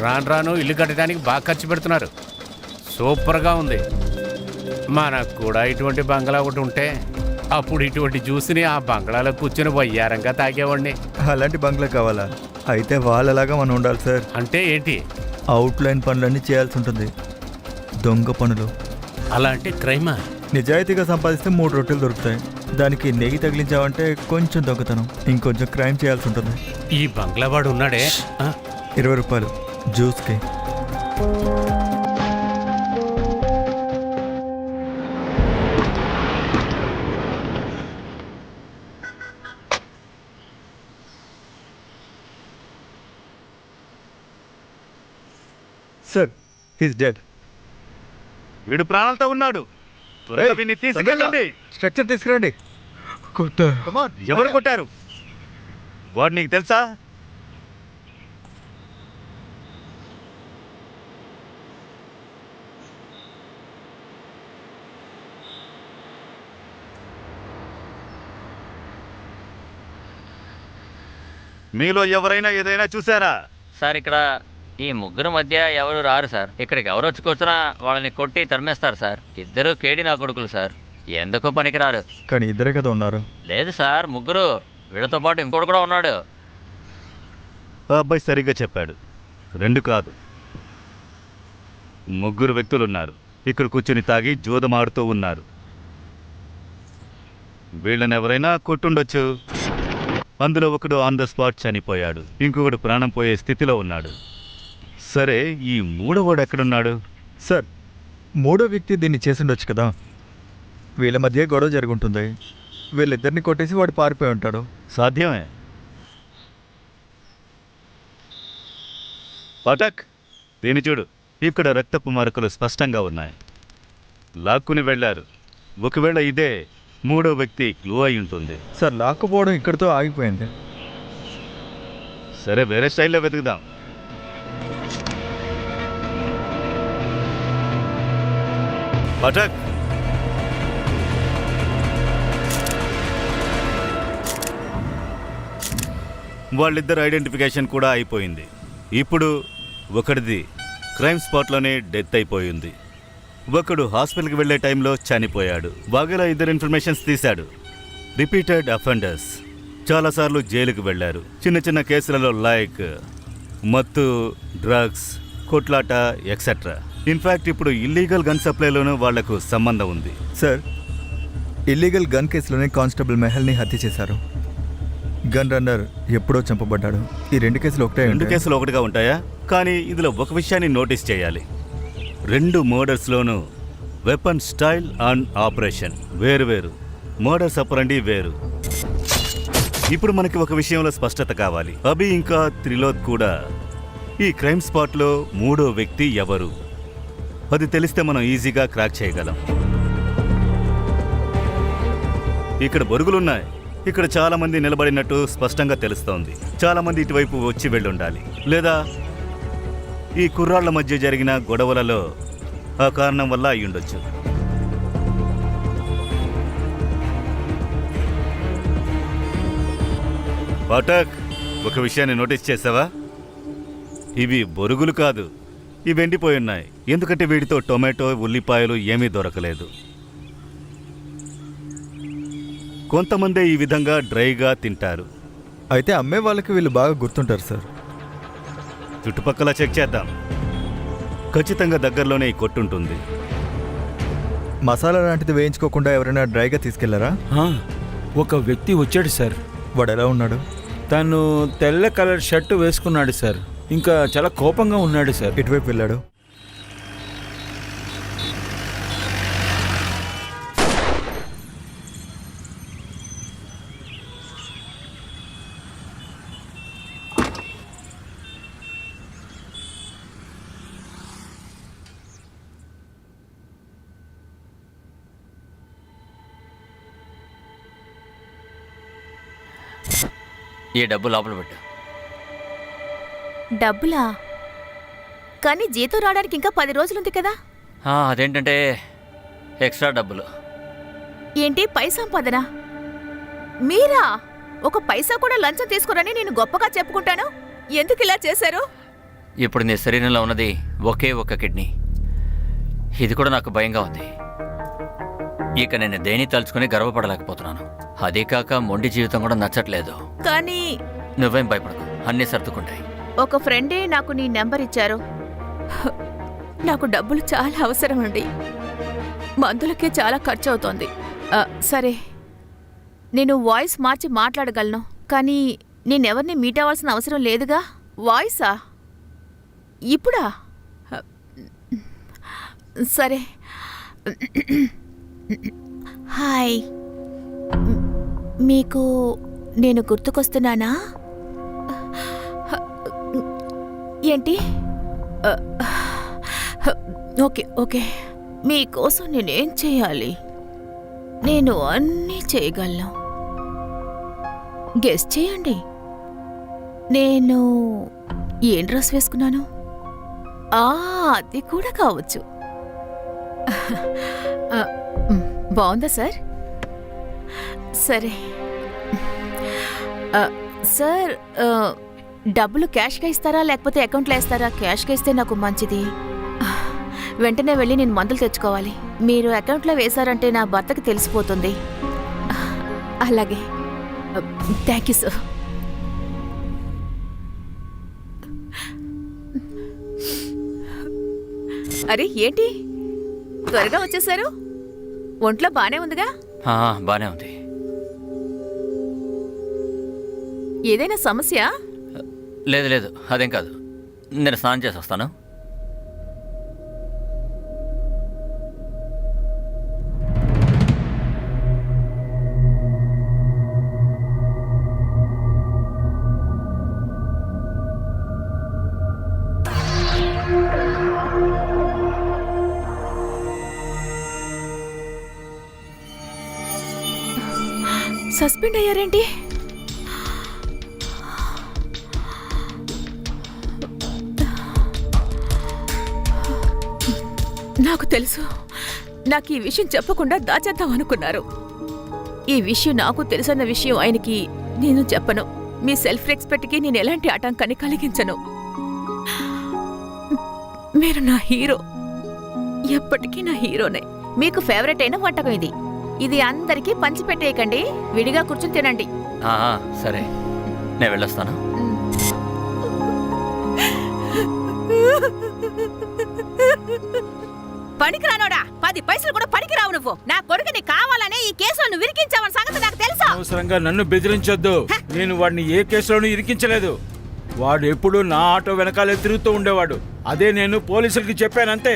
రాను రాను ఇల్లు కట్టడానికి బాగా ఖర్చు పెడుతున్నారు. సూపర్గా ఉంది. మనకు కూడా ఇటువంటి బంగ్లా ఒకటి ఉంటే అప్పుడు ఇటువంటి జ్యూస్ని ఆ బంగ్లాలో కూర్చొని వయ్యారంగా తాగేవాడిని. అలాంటి బంగ్లా కావాలా? అయితే వాళ్ళలాగా మనం ఉండాలి సార్. అంటే ఏంటి? అవుట్లైన్ పనులన్నీ చేయాల్సి ఉంటుంది. దొంగ పనులు. అలా అంటే క్రైమా? నిజాయితీగా సంపాదిస్తే 3 రొట్టెలు దొరుకుతాయి. దానికి నెయ్యి తగిలించావంటే కొంచెం దొంగతనం, ఇంకొంచెం క్రైమ్ చేయాల్సి ఉంటుంది. ఈ బంగ్లావాడు ఉన్నాడే, 20 రూపాయలు జ్యూస్కి. Sir, he's dead. వీడు ప్రాణాలతో ఉన్నాడు. త్వరగా వీడిని తీసుకెళ్ళండి. స్ట్రక్చర్ తీసుకురండి. ఎవరు కొట్టారు? వాడు నీకు తెలుసా? మీలో ఎవరైనా ఏదైనా చూసారా? సార్, ఇక్కడ ఈ ముగ్గురు మధ్య ఎవరు రారు సార్. ఇక్కడికి ఎవరు వచ్చి కూర్చున్నా వాళ్ళని కొట్టి తరిమేస్తారు సార్. ఇద్దరు కేడి నా కొడుకులు సార్. ఎందుకో పనికిరారు. కానీ ఇద్దరే కదా ఉన్నారు. లేదు సార్, ముగ్గురు. వీళ్ళతో పాటు ఇంకోటి కూడా ఉన్నాడు. ఆ అబ్బాయి సరిగ్గా చెప్పాడు. 2 కాదు, 3 వ్యక్తులున్నారు. ఇక్కడ కూర్చుని తాగి జూదమాడుతూ ఉన్నారు. వీళ్ళని ఎవరైనా కొట్టుండొచ్చు. అందులో ఒకడు ఆన్ ద స్పాట్ చనిపోయాడు, ఇంకొకడు ప్రాణం పోయే స్థితిలో ఉన్నాడు. సరే, ఈ 3వోడు ఎక్కడున్నాడు? సార్, 3వ వ్యక్తి దీన్ని చేసుండొచ్చు కదా. వీళ్ళ మధ్య గొడవ జరుగుంటుంది. వీళ్ళిద్దరిని కొట్టేసి వాడు పారిపోయి ఉంటాడు. సాధ్యమే. పటక్, దీని చూడు, ఇక్కడ రక్తపు మరకలు స్పష్టంగా ఉన్నాయి. లాక్కుని వెళ్ళారు. ఒకవేళ ఇదే మూడో వ్యక్తి క్లూ అయి ఉంటుంది. సార్ లాక్కుపోవడం ఇక్కడితో ఆగిపోయింది. సరే, వేరే స్టైల్లో వెతుకుదాం. పటక్, వాళ్ళిద్దరు ఐడెంటిఫికేషన్ కూడా అయిపోయింది. ఇప్పుడు ఒకటిది క్రైమ్ స్పాట్లోనే డెత్ అయిపోయింది. ఒకడు హాస్పిటల్కి వెళ్ళే టైంలో చనిపోయాడు. బాగా ఇద్దరు ఇన్ఫర్మేషన్స్ తీశాడు. రిపీటెడ్ అఫెండర్స్, చాలాసార్లు జైలుకు వెళ్ళారు. చిన్న చిన్న కేసులలో లైక్ మత్తు, డ్రగ్స్, కొట్లాట ఎక్సెట్రా. ఇన్ఫ్యాక్ట్ ఇప్పుడు ఇల్లీగల్ గన్ సప్లైలోనూ వాళ్లకు సంబంధం ఉంది. సార్, ఇల్లీగల్ గన్ కేసులోనే కానిస్టేబుల్ మెహల్ని హత్య చేశారు. గన్ రన్నర్ ఎప్పుడో చంపబడ్డాడు. ఈ రెండు కేసులు ఒకటే. రెండు కేసులు ఒకటిగా ఉంటాయా? కానీ ఇందులో ఒక విషయాన్ని నోటీస్ చేయాలి. రెండు మర్డర్స్లోనూ వెపన్ స్టైల్ అండ్ ఆపరేషన్ వేరు. మర్డర్స్ అపరండి వేరు. ఇప్పుడు మనకి ఒక విషయంలో స్పష్టత కావాలి. అభి ఇంకా త్రిలోక్ కూడా ఈ క్రైమ్ స్పాట్లో మూడో వ్యక్తి ఎవరు? అది తెలిస్తే మనం ఈజీగా క్రాక్ చేయగలం. ఇక్కడ బొరుగులున్నాయి. ఇక్కడ చాలా మంది నిలబడినట్టు స్పష్టంగా తెలుస్తోంది. చాలా మంది ఇటువైపు వచ్చి వెళ్ళుండాలి. లేదా ఈ కుర్రాళ్ల మధ్య జరిగిన గొడవలలో ఆ కారణం వల్ల అయ్యుండొచ్చు. పాఠక్, ఒక విషయాన్ని నోటీస్ చేసావా? ఇవి బొరుగులు కాదు, ఇవి ఎండిపోయి ఉన్నాయి. ఎందుకంటే వీటితో టొమాటో, ఉల్లిపాయలు ఏమీ దొరకలేదు. కొంతమంది ఈ విధంగా డ్రైగా తింటారు. అయితే అమ్మే వాళ్ళకి వీళ్ళు బాగా గుర్తుంటారు సార్. చుట్టుపక్కల చెక్ చేద్దాం. ఖచ్చితంగా దగ్గరలోనే ఈ కొట్టుంటుంది. మసాలా లాంటిది వేయించుకోకుండా ఎవరైనా డ్రైగా తీసుకెళ్లారా? ఒక వ్యక్తి వచ్చాడు సార్. వాడు ఎలా ఉన్నాడు? తను తెల్ల కలర్ షర్టు వేసుకున్నాడు సార్. ఇంకా చాలా కోపంగా ఉన్నాడు సార్. ఇటువైపు వెళ్ళాడు. ఈ డబ్బు లోపల పెట్టు. డబ్బులా? కానీ జీతం రావడానికి ఇంకా 10 రోజులుంది కదా. అదేంటంటే ఎక్స్ట్రా డబ్బులు. ఏంటి పై సంపాదన? మీరా? ఒక పైసా కూడా లంచం తీసుకోరని నేను గొప్పగా చెప్పుకుంటాను. ఎందుకు ఇలా చేశారు? ఇప్పుడు నీ శరీరంలో ఉన్నది ఒకే ఒక్క కిడ్నీ. ఇది కూడా నాకు భయంగా ఉంది. ఇక నేను దేని తలుచుకుని గర్వపడలేకపోతున్నాను. అదే కాక మొండి జీవితం కూడా నచ్చట్లేదు. కానీ నువ్వేం భయపడకు, అన్నీ సర్దుకుంటాయి. ఒక ఫ్రెండే నాకు నీ నెంబర్ ఇచ్చారు. నాకు డబ్బులు చాలా అవసరం అండి. మందులకే చాలా ఖర్చు అవుతోంది. సరే, నేను వాయిస్ మార్చి మాట్లాడగలను. కానీ నేనెవరిని మీట్ అవ్వాల్సిన అవసరం లేదుగా. వాయిసా? ఇప్పుడా? సరే. హాయ్, మీకు నేను గుర్తుకొస్తున్నానా? ఏంటి? ఓకే ఓకే, మీకోసం నేనేం చేయాలి? నేను అన్నీ చేయగలను. గెస్ చేయండి. నేను ఏం డ్రెస్ వేసుకున్నాను? అది కూడా కావచ్చు. బాగుందా సార్? సరే సార్, డబ్బులు క్యాష్గా ఇస్తారా లేకపోతే అకౌంట్లో వేస్తారా? క్యాష్గా ఇస్తే నాకు మంచిది. వెంటనే వెళ్ళి నేను మందులు తెచ్చుకోవాలి. మీరు అకౌంట్లో వేశారంటే నా భర్తకి తెలిసిపోతుంది. అలాగే, థ్యాంక్ యూ సార్. అరే ఏంటి త్వరగా వచ్చేసారు? ఒంట్లో బానే ఉందిగా? బానే ఉంది. ఏదైనా సమస్య? లేదు లేదు, అదేం కాదు. నేను స్నానం చేసి వస్తాను. సస్పెండ్ అయ్యారేంటి? నాకు తెలుసు, నాకు ఈ విషయం చెప్పకుండా దాచేద్దాం అనుకున్నారు. ఈ విషయం నాకు తెలుసన్న విషయం ఆయనకి నేను చెప్పను. మీ సెల్ఫ్ రెస్పెక్ట్కి నేను ఎలాంటి ఆటంకాన్ని కలిగించను. మీరు నా హీరో, ఎప్పటికీ నా హీరోనే. మీకు ఫేవరెట్ అయిన వంటకం ఇది. ఇది అందరికీ పంచిపెట్టేయకండి, విడిగా కూర్చుని తినండి. సరే, నేను వెళ్ళొస్తాను. పనికిరానోడా, 10 పైసలు కూడా పనికిరావు నువ్వు. నా కొడుకుని కావాలనే ఈ కేసులో నువ్వు ఇరికించావని సంగతి నాకు తెలుసా? అవసరంగా నన్ను బెదిరించొద్దు. నేను వాడిని ఏ కేసులోనూ ఇరికించలేదు. వాడు ఎప్పుడూ నా ఆటో వెనకాలే తిరుగుతూ ఉండేవాడు. అదే నేను పోలీసులకి చెప్పానంతే.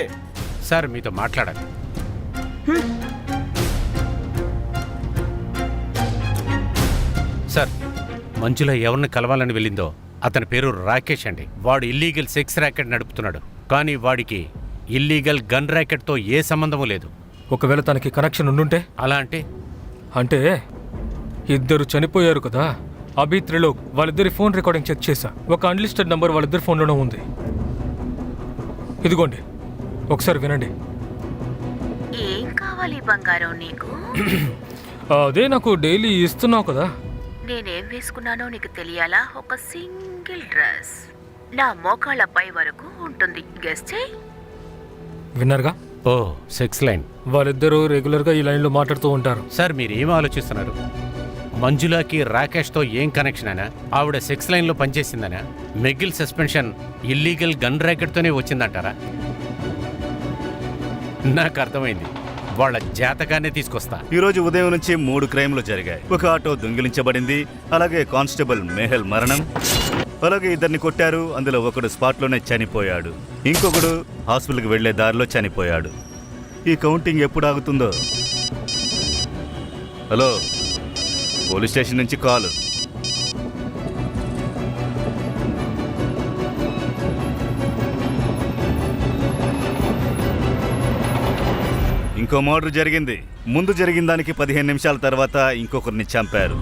సార్ మీతో మాట్లాడాలి. సార్, మంజుల ఎవరిని కలవాలని వెళ్ళిందో అతని పేరు రాకేష్ అండి. వాడు ఇల్లీగల్ సెక్స్ ర్యాకెట్ నడుపుతున్నాడు. కానీ వాడికి ఇల్లీగల్ గన్ ర్యాకెట్తో ఏ సంబంధము లేదు. ఒకవేళ తనకి కనెక్షన్ ఉండుంటే? అలా అంటే ఇద్దరు చనిపోయారు కదా, అభి త్రిలోక్, వాళ్ళిద్దరి ఫోన్ రికార్డింగ్ చెక్ చేశా. ఒక అన్లిస్టెడ్ నంబర్ వాళ్ళిద్దరి ఫోన్లోనే ఉంది. ఇదిగోండి, ఒకసారి వినండి. ఏం కావాలి బంగారం నీకు? అదే నాకు డైలీ ఇస్తున్నావు కదా. నేనేం వేసుకున్నానో నీకు తెలియాలా? ఒక సింగిల్ డ్రెస్ నా మోకాళ్ళ పై వరకు ఉంటుంది. గెస్ చేయి. విన్నారుగా? ఓ, సెక్స్ లైన్. వాళ్ళిద్దరూ రెగ్యులర్గా ఈ లైన్లో మాట్లాడుతూ ఉంటారు. సార్, మీరు ఏం ఆలోచిస్తున్నారు? మంజులాకి రాకేష్తో ఏం కనెక్షన్ అయినా? ఆవిడ సెక్స్ లైన్లో పనిచేసిందనా? మెగిల్ సస్పెన్షన్ ఇల్లీగల్ గన్ ర్యాకెట్తోనే వచ్చిందంటారా? నాకు అర్థమైంది. వాళ్ళ జాతకాన్ని తీసుకొస్తా. ఈరోజు ఉదయం నుంచి 3 క్రైమ్లు జరిగాయి. ఒక ఆటో దొంగిలించబడింది, అలాగే కానిస్టేబుల్ మెహల్ మరణం, అలాగే ఇద్దరిని కొట్టారు. అందులో ఒకడు స్పాట్లోనే చనిపోయాడు, ఇంకొకడు హాస్పిటల్కి వెళ్లే దారిలో చనిపోయాడు. ఈ కౌంటింగ్ ఎప్పుడు ఆగుతుందో? హలో, పోలీస్ స్టేషన్ నుంచి కాల్. ఇంకో మర్డర్ జరిగింది. ముందు జరిగిన దానికి 15 నిమిషాల తర్వాత ఇంకొకరిని చంపారు.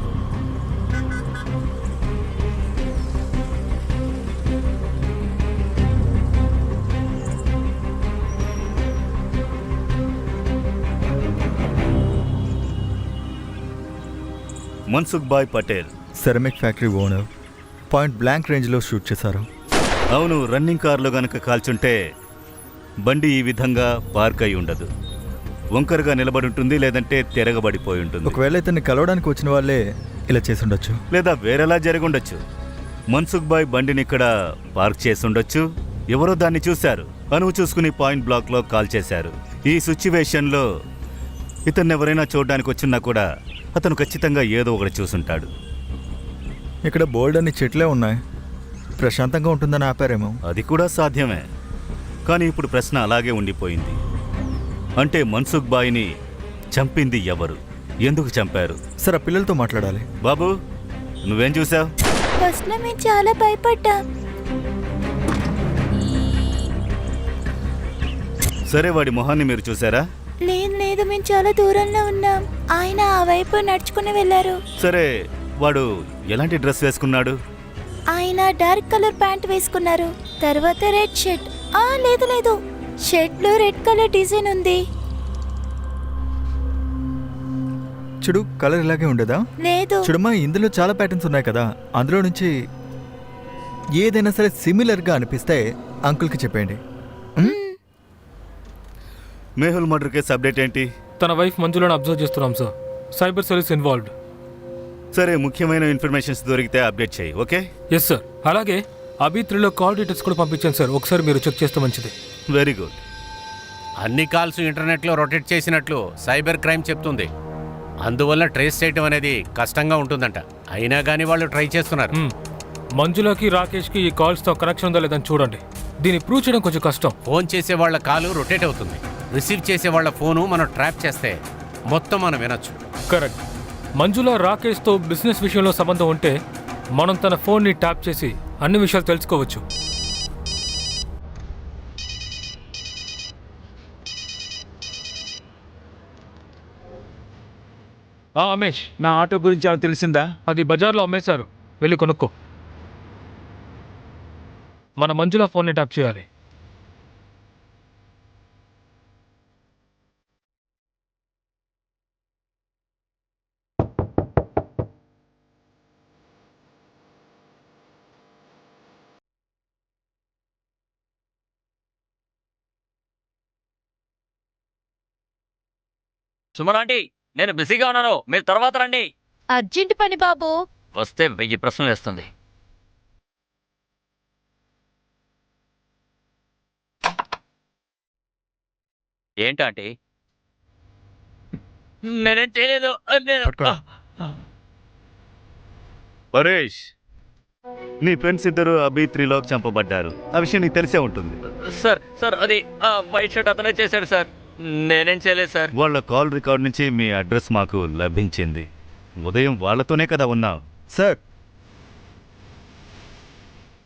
Mansukh bhai Patel, ceramic factory owner, point blank రేంజ్లో షూట్ చేశారు. అవును, రన్నింగ్ కార్లో గనక కాల్చుంటే బండి ఈ విధంగా పార్క్ అయి ఉండదు. వంకరగా నిలబడి ఉంటుంది, లేదంటే తిరగబడిపోయి ఉంటుంది. ఒకవేళ ఇతన్ని కలవడానికి వచ్చిన వాళ్ళే ఇలా చేసి ఉండొచ్చు, లేదా వేరేలా జరిగి ఉండొచ్చు. మన్సుఖ్ భాయ్ బండిని ఇక్కడ పార్క్ చేసి ఉండొచ్చు. ఎవరో దాన్ని చూశారు, అనువు చూసుకుని పాయింట్ బ్లాక్లో కాల్ చేశారు. ఈ సిచ్యువేషన్లో ఇతన్ని ఎవరైనా చూడడానికి వచ్చినా కూడా అతను ఖచ్చితంగా ఏదో ఒకటి చూసుంటాడు. ఇక్కడ బోల్డ్ అన్ని చెట్లే ఉన్నాయి, ప్రశాంతంగా ఉంటుందని ఆపారేమో. అది కూడా సాధ్యమే. కానీ ఇప్పుడు ప్రశ్న అలాగే ఉండిపోయింది. అంటే మన్సుఖ్ భాయ్ని చంపింది ఎవరు, ఎందుకు చంపారు? సరే, ఆ పిల్లలతో మాట్లాడాలి. బాబు, నువ్వేం చూసావు? ఫస్ట్లో మేము చాలా భయపడ్డాం. సరే, వాడి మొహాన్ని మీరు చూసారా? లేదు, మేము చాలా దూరంలో ఉన్నాం. ఆయన ఆ వైపు నడుచుకుని వెళ్ళారు. సరే, వాడు ఎలాంటి డ్రెస్ వేసుకున్నాడు? ఆయన డార్క్ కలర్ ప్యాంట్ వేసుకున్నారు, తర్వాత రెడ్ షర్ట్. లేదు, షర్ట్ లో రెడ్ కలర్ డిజైన్ ఉంది. చూడు, కలర్ ఇలాగే ఉండదా? లేదు. చూడమ్మా, ఇందులో చాలా ప్యాటర్న్స్ ఉన్నాయి కదా, అందులో నుంచి ఏదైనా సరే సిమిలర్గా అనిపిస్తే అంకుల్కి చెప్పండి. మేహుల్ మర్డర్ కేసు అప్డేట్ ఏంటి? తన వైఫ్ మంజులను అబ్జర్వ్ చేస్తున్నాం సార్. Cyber cells involved. సరే, ముఖ్యమైన ఇన్ఫర్మేషన్స్ దొరికితే అప్డేట్ చేయి, ఓకే? Yes sir. అలాగే అభి త్రిలో కాల్ డీటెయిల్స్ కూడా పంపించాను సార్, ఒకసారి మీరు చెక్ చేస్తే మంచిది. Very good. అన్ని కాల్స్ ఇంటర్నెట్లో రొటేట్ చేసినట్లు సైబర్ క్రైమ్ చెప్తుంది. అందువల్ల ట్రేస్ చేయడం అనేది కష్టంగా ఉంటుందంట. అయినా కానీ వాళ్ళు ట్రై చేస్తున్నారు. మంజులకి రాకేష్కి ఈ కాల్స్తో కనెక్షన్ ఉందా లేదని చూడండి. దీన్ని ప్రూవ్ చేయడం కొంచెం కష్టం. ఫోన్ చేసే వాళ్ళ కాలు రొటేట్ అవుతుంది, రిసీవ్ చేసే వాళ్ళ ఫోను మనం ట్రాప్ చేస్తే మొత్తం మనం వినొచ్చు. కరెక్ట్. మంజుల రాకేష్తో బిజినెస్ విషయంలో సంబంధం ఉంటే మనం తన ఫోన్ని ట్యాప్ చేసి అన్ని విషయాలు తెలుసుకోవచ్చు. అమేష్, నా ఆటో గురించి ఏమైనా తెలిసిందా? అది బజార్లో అమ్మేశారు, వెళ్ళి కొనుక్కో. మన మంజుల ఫోన్ని ట్యాప్ చేయాలి. సుమనాంటీ, నేను బిజీగా ఉన్నాను, మీరు తర్వాత రండి. అర్జెంట్ పని బాబు. వస్తే 1000 ప్రశ్నలు వేస్తుంది. ఏంటంటే నేనేం చేయలేదు. పరేష్, నీ ఫ్రెండ్స్ ఇద్దరు అభి త్రిలోక్ చంపబడ్డారు. ఆ విషయం నీకు తెలిసే ఉంటుంది. సార్ అది వైట్ షర్ట్ అతనే చేశాడు సార్, నేనేం చేయలేదు సార్. వాళ్ళ కాల్ రికార్డ్ నుంచి మీ అడ్రస్ మాకు లభించింది. ఉదయం వాళ్ళతోనే కదా ఉన్నావు. సార్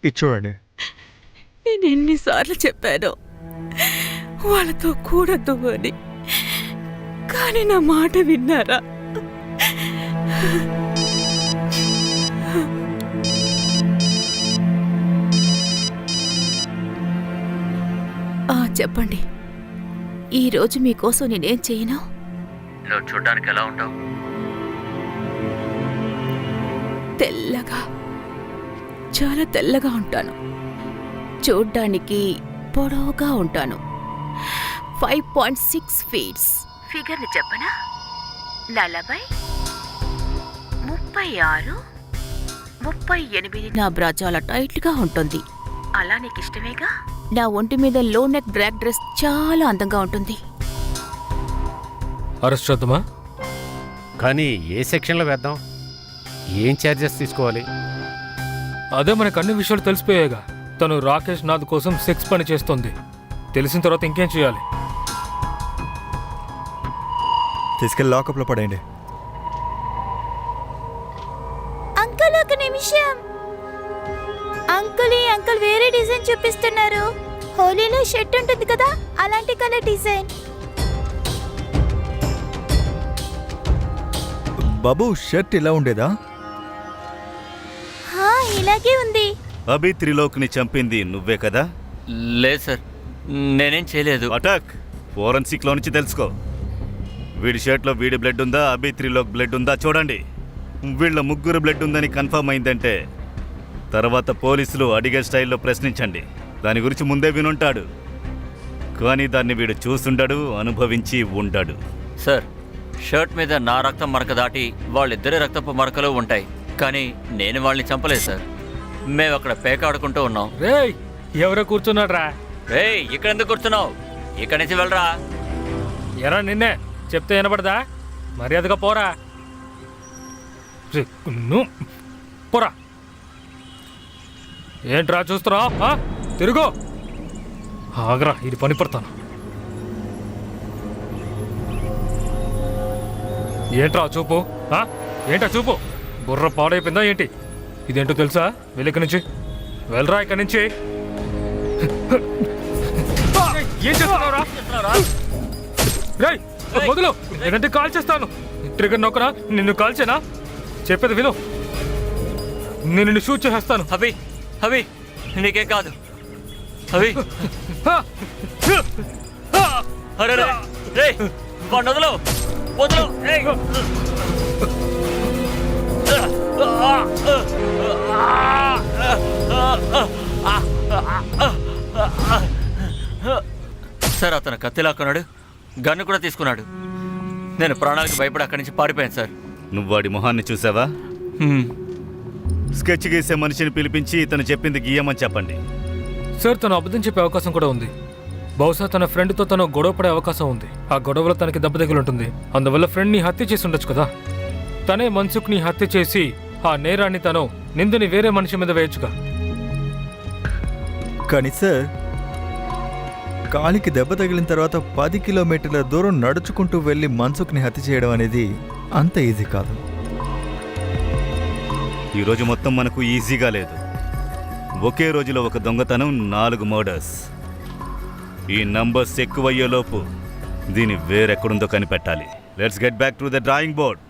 ఇది చూడండి. నేను ఎన్నిసార్లు చెప్పాను వాళ్ళతో కూడద్దు అని, కానీ నా మాట విన్నారా? చెప్పండి, ఈరోజు మీకోసం నేనేం చేయను? నువ్వు చూడ్డానికి ఎలా ఉంటావు? తెల్లగా, చాలా తెల్లగా ఉంటాను. చూడ్డానికి పొడవుగా ఉంటాను. 5.6 ఫీట్స్. ఫిగర్ని చెప్పనా? 40, 36, 38. నా బ్రా చాలా టైట్గా ఉంటుంది. అలా నీకు ఇష్టమేగా? నా ఒంటి మీద లో నెక్ డ్రాగ్ డ్రెస్ చాలా అందంగా ఉంటుంది. అరెస్ట్ చేద్దామా? కానీ ఏ సెక్షన్లో వేద్దాం? ఏం ఛార్జెస్ తీసుకోవాలి? అదే మనకు అన్ని విషయాలు తెలిసిపోయాగా. తను రాకేష్ నాథ్ కోసం సెక్స్ పని చేస్తోంది. తెలిసిన తర్వాత ఇంకేం చేయాలి? తీసుకెళ్ళి లాకప్లో పడేయండి. అంకుల్ ఒక నిమిషం. అంకుల్, ఈ అంకుల్ వేరే డిజైన్ చూపిస్తున్నారు. హోలీలో షర్ట్ ఉంటుంది కదా, అలాంటి కలర్ డిజైన్. బాబు, షర్ట్ ఇలా ఉండేదా? ఇలాగే ఉంది. అభి త్రిలోక్ని చంపింది నువ్వే కదా? లేదు సార్, నేనేం చేయలేదు. అటాక్ ఫోరెన్సిక్లో నుంచి తెలుసుకో. వీడి షర్ట్లో వీడి బ్లడ్ ఉందా, అభి త్రిలోక్ బ్లడ్ ఉందా చూడండి. వీళ్ళ ముగ్గురు బ్లడ్ ఉందని కన్ఫర్మ్ అయిందంటే తర్వాత పోలీసులు అడిగే స్టైల్లో ప్రశ్నించండి. దాని గురించి ముందే వినుంటాడు, కానీ దాన్ని వీడు చూస్తుంటాడు, అనుభవించి ఉంటాడు. సార్, షర్ట్ మీద నా రక్తం మరక దాటి వాళ్ళిద్దరి రక్తపు మరకలు ఉంటాయి, కానీ నేను వాళ్ళని చంపలేదు సార్. మేము అక్కడ పేకాడుకుంటూ ఉన్నాం. రేయ్, ఎవరో కూర్చున్నాడు రా. రేయ్, ఇక్కడ ఎందుకు కూర్చున్నావు? ఇక్కడి నుంచి వెళ్ళరా. ఎరా, నిన్నే చెప్తే వినపడదా? మర్యాదగా పోరా. పోరా. ఏంట్రా చూస్తున్నా? తిరుగు. ఆగరా, ఇది పని పడతాను. ఏంట్రా చూపు? ఏంటా చూపు? బుర్ర పాడైపోయిందా ఏంటి? ఇదేంటో తెలుసా? వెళ్ళి ఇక్కడి నుంచి వెళ్ళరా. ఇక్కడి నుంచి ఏం చేస్తున్నావురా? రేయ్, మొదలు, నేనంటే కాల్ చేస్తాను. ట్రిగర్ నొక్కరా, నిన్ను కాల్చేనా? చెప్పేది విను, నేను నిన్ను షూట్ చేసేస్తాను. అభి, అభి, నీకేం కాదు. అభి, అరే రే, వాడిని వదలు, వదలు. సార్, అతను కత్తి లాక్కున్నాడు, గన్ను కూడా తీసుకున్నాడు. నేను ప్రాణాలకు భయపడి అక్కడి నుంచి పారిపోయాను సార్. నువ్వు వాడి మొహాన్ని చూసావా? స్కెచ్ గీసే మనిషిని పిలిపించి ఇతను చెప్పింది గీయమని చెప్పండి. సార్, తను అబద్ధం చెప్పే అవకాశం కూడా ఉంది. బహుశా తన ఫ్రెండ్తో తను గొడవ పడే అవకాశం ఉంది. ఆ గొడవలో తనకి దెబ్బ తగులుంటుంది. అందువల్ల ఫ్రెండ్ని హత్య చేసి ఉండొచ్చు కదా. తనే మన్సుఖ్ని హత్య చేసి ఆ నేరాన్ని తను నిందుని వేరే మనిషి మీద వేయచ్చుగా. కానీ సార్, కాలికి దెబ్బ తగిలిన తర్వాత 10 కిలోమీటర్ల దూరం నడుచుకుంటూ వెళ్ళి మన్సుఖ్ని హత్య చేయడం అనేది అంత ఈజీ కాదు. ఈరోజు మొత్తం మనకు ఈజీగా లేదు. ఒకే రోజులో ఒక దొంగతనం, 4 మర్డర్స్. ఈ నంబర్స్ ఎక్కువయ్యేలోపు దీని వేరెక్కడుందో కనిపెట్టాలి. Let's get back to the drawing board.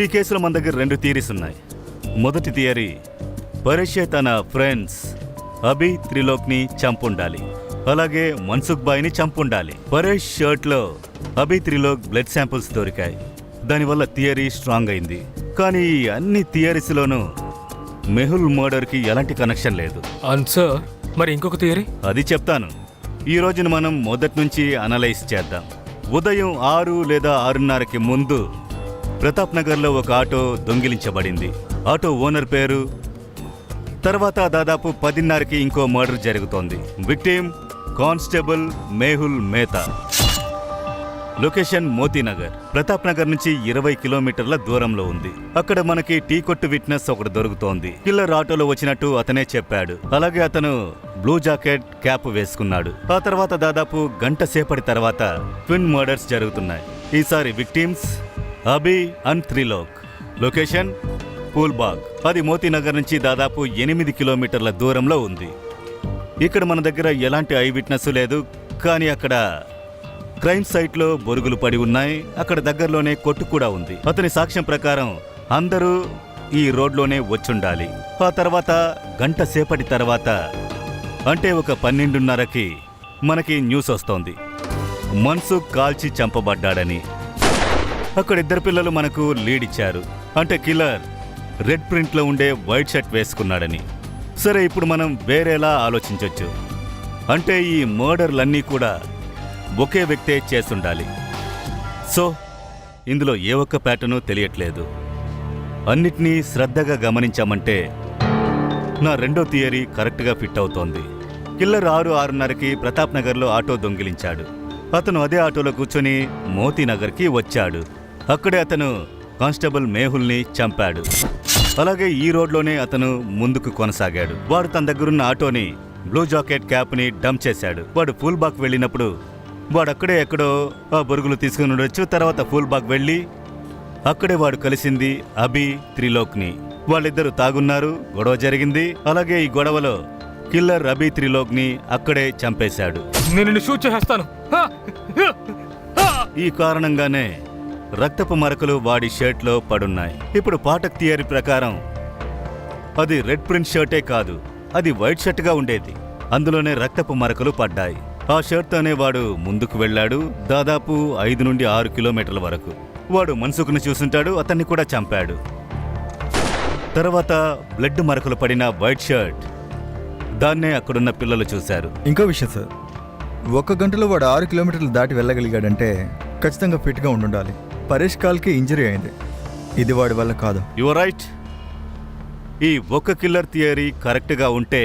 ఈ కేసులో మన దగ్గర 2 థియరీస్ ఉన్నాయి. మొదటి థియరీ, పరేషే తన ఫ్రెండ్స్ అభి త్రిలోక్ని చంపుండాలి, అలాగే మన్సుఖ్ బాయ్ని చంపుండాలి. పరేష్ షర్ట్లో అభి త్రిలోక్ బ్లడ్ శాంపుల్స్ దొరికాయి. దానివల్ల థియరీ స్ట్రాంగ్ అయింది. కానీ ఈ అన్ని థియరీస్లోనూ మెహుల్ మర్డర్కి ఎలాంటి కనెక్షన్ లేదు. ఆన్సర్ మరి ఇంకొక థియరీ? అది చెప్తాను. ఈ రోజున మనం మొదటి నుంచి అనలైజ్ చేద్దాం. ఉదయం 6 లేదా 6:30కి ముందు ప్రతాప్ నగర్లో ఒక ఆటో దొంగిలించబడింది. ఆటో ఓనర్ పేరు. తర్వాత దాదాపు 10:30కి ఇంకో మర్డర్ జరుగుతోంది. Victim constable Mehul Mehta. Location Motinagar. Pratap Nagar నుంచి 20 కిలోమీటర్ల దూరంలో ఉంది. అక్కడ మనకి టీ కొట్టు విట్నెస్ ఒకటి దొరుకుతోంది. కిల్లర్ ఆటోలో వచ్చినట్టు అతనే చెప్పాడు. అలాగే అతను బ్లూ జాకెట్, క్యాప్ వేసుకున్నాడు. ఆ తర్వాత దాదాపు గంట సేపటి తర్వాత ట్విన్ మర్డర్స్ జరుగుతున్నాయి. ఈసారి victims Abhi and Trilok. Location Phoolbagh. అది మోతీనగర్ నుంచి దాదాపు 8 కిలోమీటర్ల దూరంలో ఉంది. ఇక్కడ మన దగ్గర ఎలాంటి ఐ విట్నెస్ లేదు. కానీ అక్కడ క్రైమ్ సైట్లో బొరుగులు పడి ఉన్నాయి. అక్కడ దగ్గరలోనే కొట్టు కూడా ఉంది. అతని సాక్ష్యం ప్రకారం అందరూ ఈ రోడ్లోనే వచ్చుండాలి. ఆ తర్వాత గంట సేపటి తర్వాత, అంటే ఒక 12:30కి మనకి న్యూస్ వస్తోంది, మన్సుఖ్ కాల్చి చంపబడ్డాడని. అక్కడ 2 పిల్లలు మనకు లీడ్ ఇచ్చారు. అంటే కిల్లర్ రెడ్ ప్రింట్లో ఉండే వైట్ షర్ట్ వేసుకున్నాడని. సరే, ఇప్పుడు మనం వేరేలా ఆలోచించవచ్చు. అంటే ఈ మర్డర్లన్నీ కూడా ఒకే వ్యక్తే చేస్తుండాలి. సో ఇందులో ఏ ఒక్క ప్యాటర్ను తెలియట్లేదు. అన్నిటినీ శ్రద్ధగా గమనించామంటే నా రెండో థియరీ కరెక్ట్గా ఫిట్ అవుతోంది. కిల్లర్ 6-6:30కి ప్రతాప్ నగర్లో ఆటో దొంగిలించాడు. అతను అదే ఆటోలో కూర్చొని మోతీనగర్కి వచ్చాడు. అక్కడే అతను కానిస్టేబుల్ మేహుల్ని చంపాడు. అలాగే ఈ రోడ్లోనే అతను ముందుకు కొనసాగాడు. వాడు తన దగ్గరున్న ఆటోని, బ్లూ జాకెట్, క్యాప్ని డంప్ చేశాడు. వాడు పూల్బాగ్ వెళ్ళినప్పుడు వాడు అక్కడే ఎక్కడో ఆ బొరుగులు తీసుకుని ఉండొచ్చు. తర్వాత పూల్బాగ్ వెళ్ళి అక్కడే వాడు కలిసింది అభి త్రిలోక్ని. వాళ్ళిద్దరూ తాగున్నారు, గొడవ జరిగింది. అలాగే ఈ గొడవలో కిల్లర్ అభి త్రిలోక్ని అక్కడే చంపేశాడు. నేను షూట్ చేస్తాను. ఈ కారణంగానే రక్తపు మరకలు వాడి షర్ట్లో పడున్నాయి. ఇప్పుడు పాఠక్ థియరీ ప్రకారం అది రెడ్ ప్రింట్ షర్టే కాదు, అది వైట్ షర్ట్గా ఉండేది. అందులోనే రక్తపు మరకలు పడ్డాయి. ఆ షర్ట్తోనే వాడు ముందుకు వెళ్ళాడు. దాదాపు 5 నుండి 6 కిలోమీటర్ల వరకు. వాడు మన్సుఖ్ని చూసుంటాడు, అతన్ని కూడా చంపాడు. తర్వాత బ్లడ్ మరకలు పడిన వైట్ షర్ట్, దాన్నే అక్కడున్న పిల్లలు చూశారు. ఇంకో విషయం సార్, 1 గంటలో వాడు 6 కిలోమీటర్లు దాటి వెళ్ళగలిగాడంటే ఖచ్చితంగా ఫిట్గా ఉండాలి. పరేష్ కాల్కి ఇంజరీ అయింది. ఇది వాడి వల్ల కాదు. Your right. ఈ ఒక్క కిల్లర్ థియరీ కరెక్ట్గా ఉంటే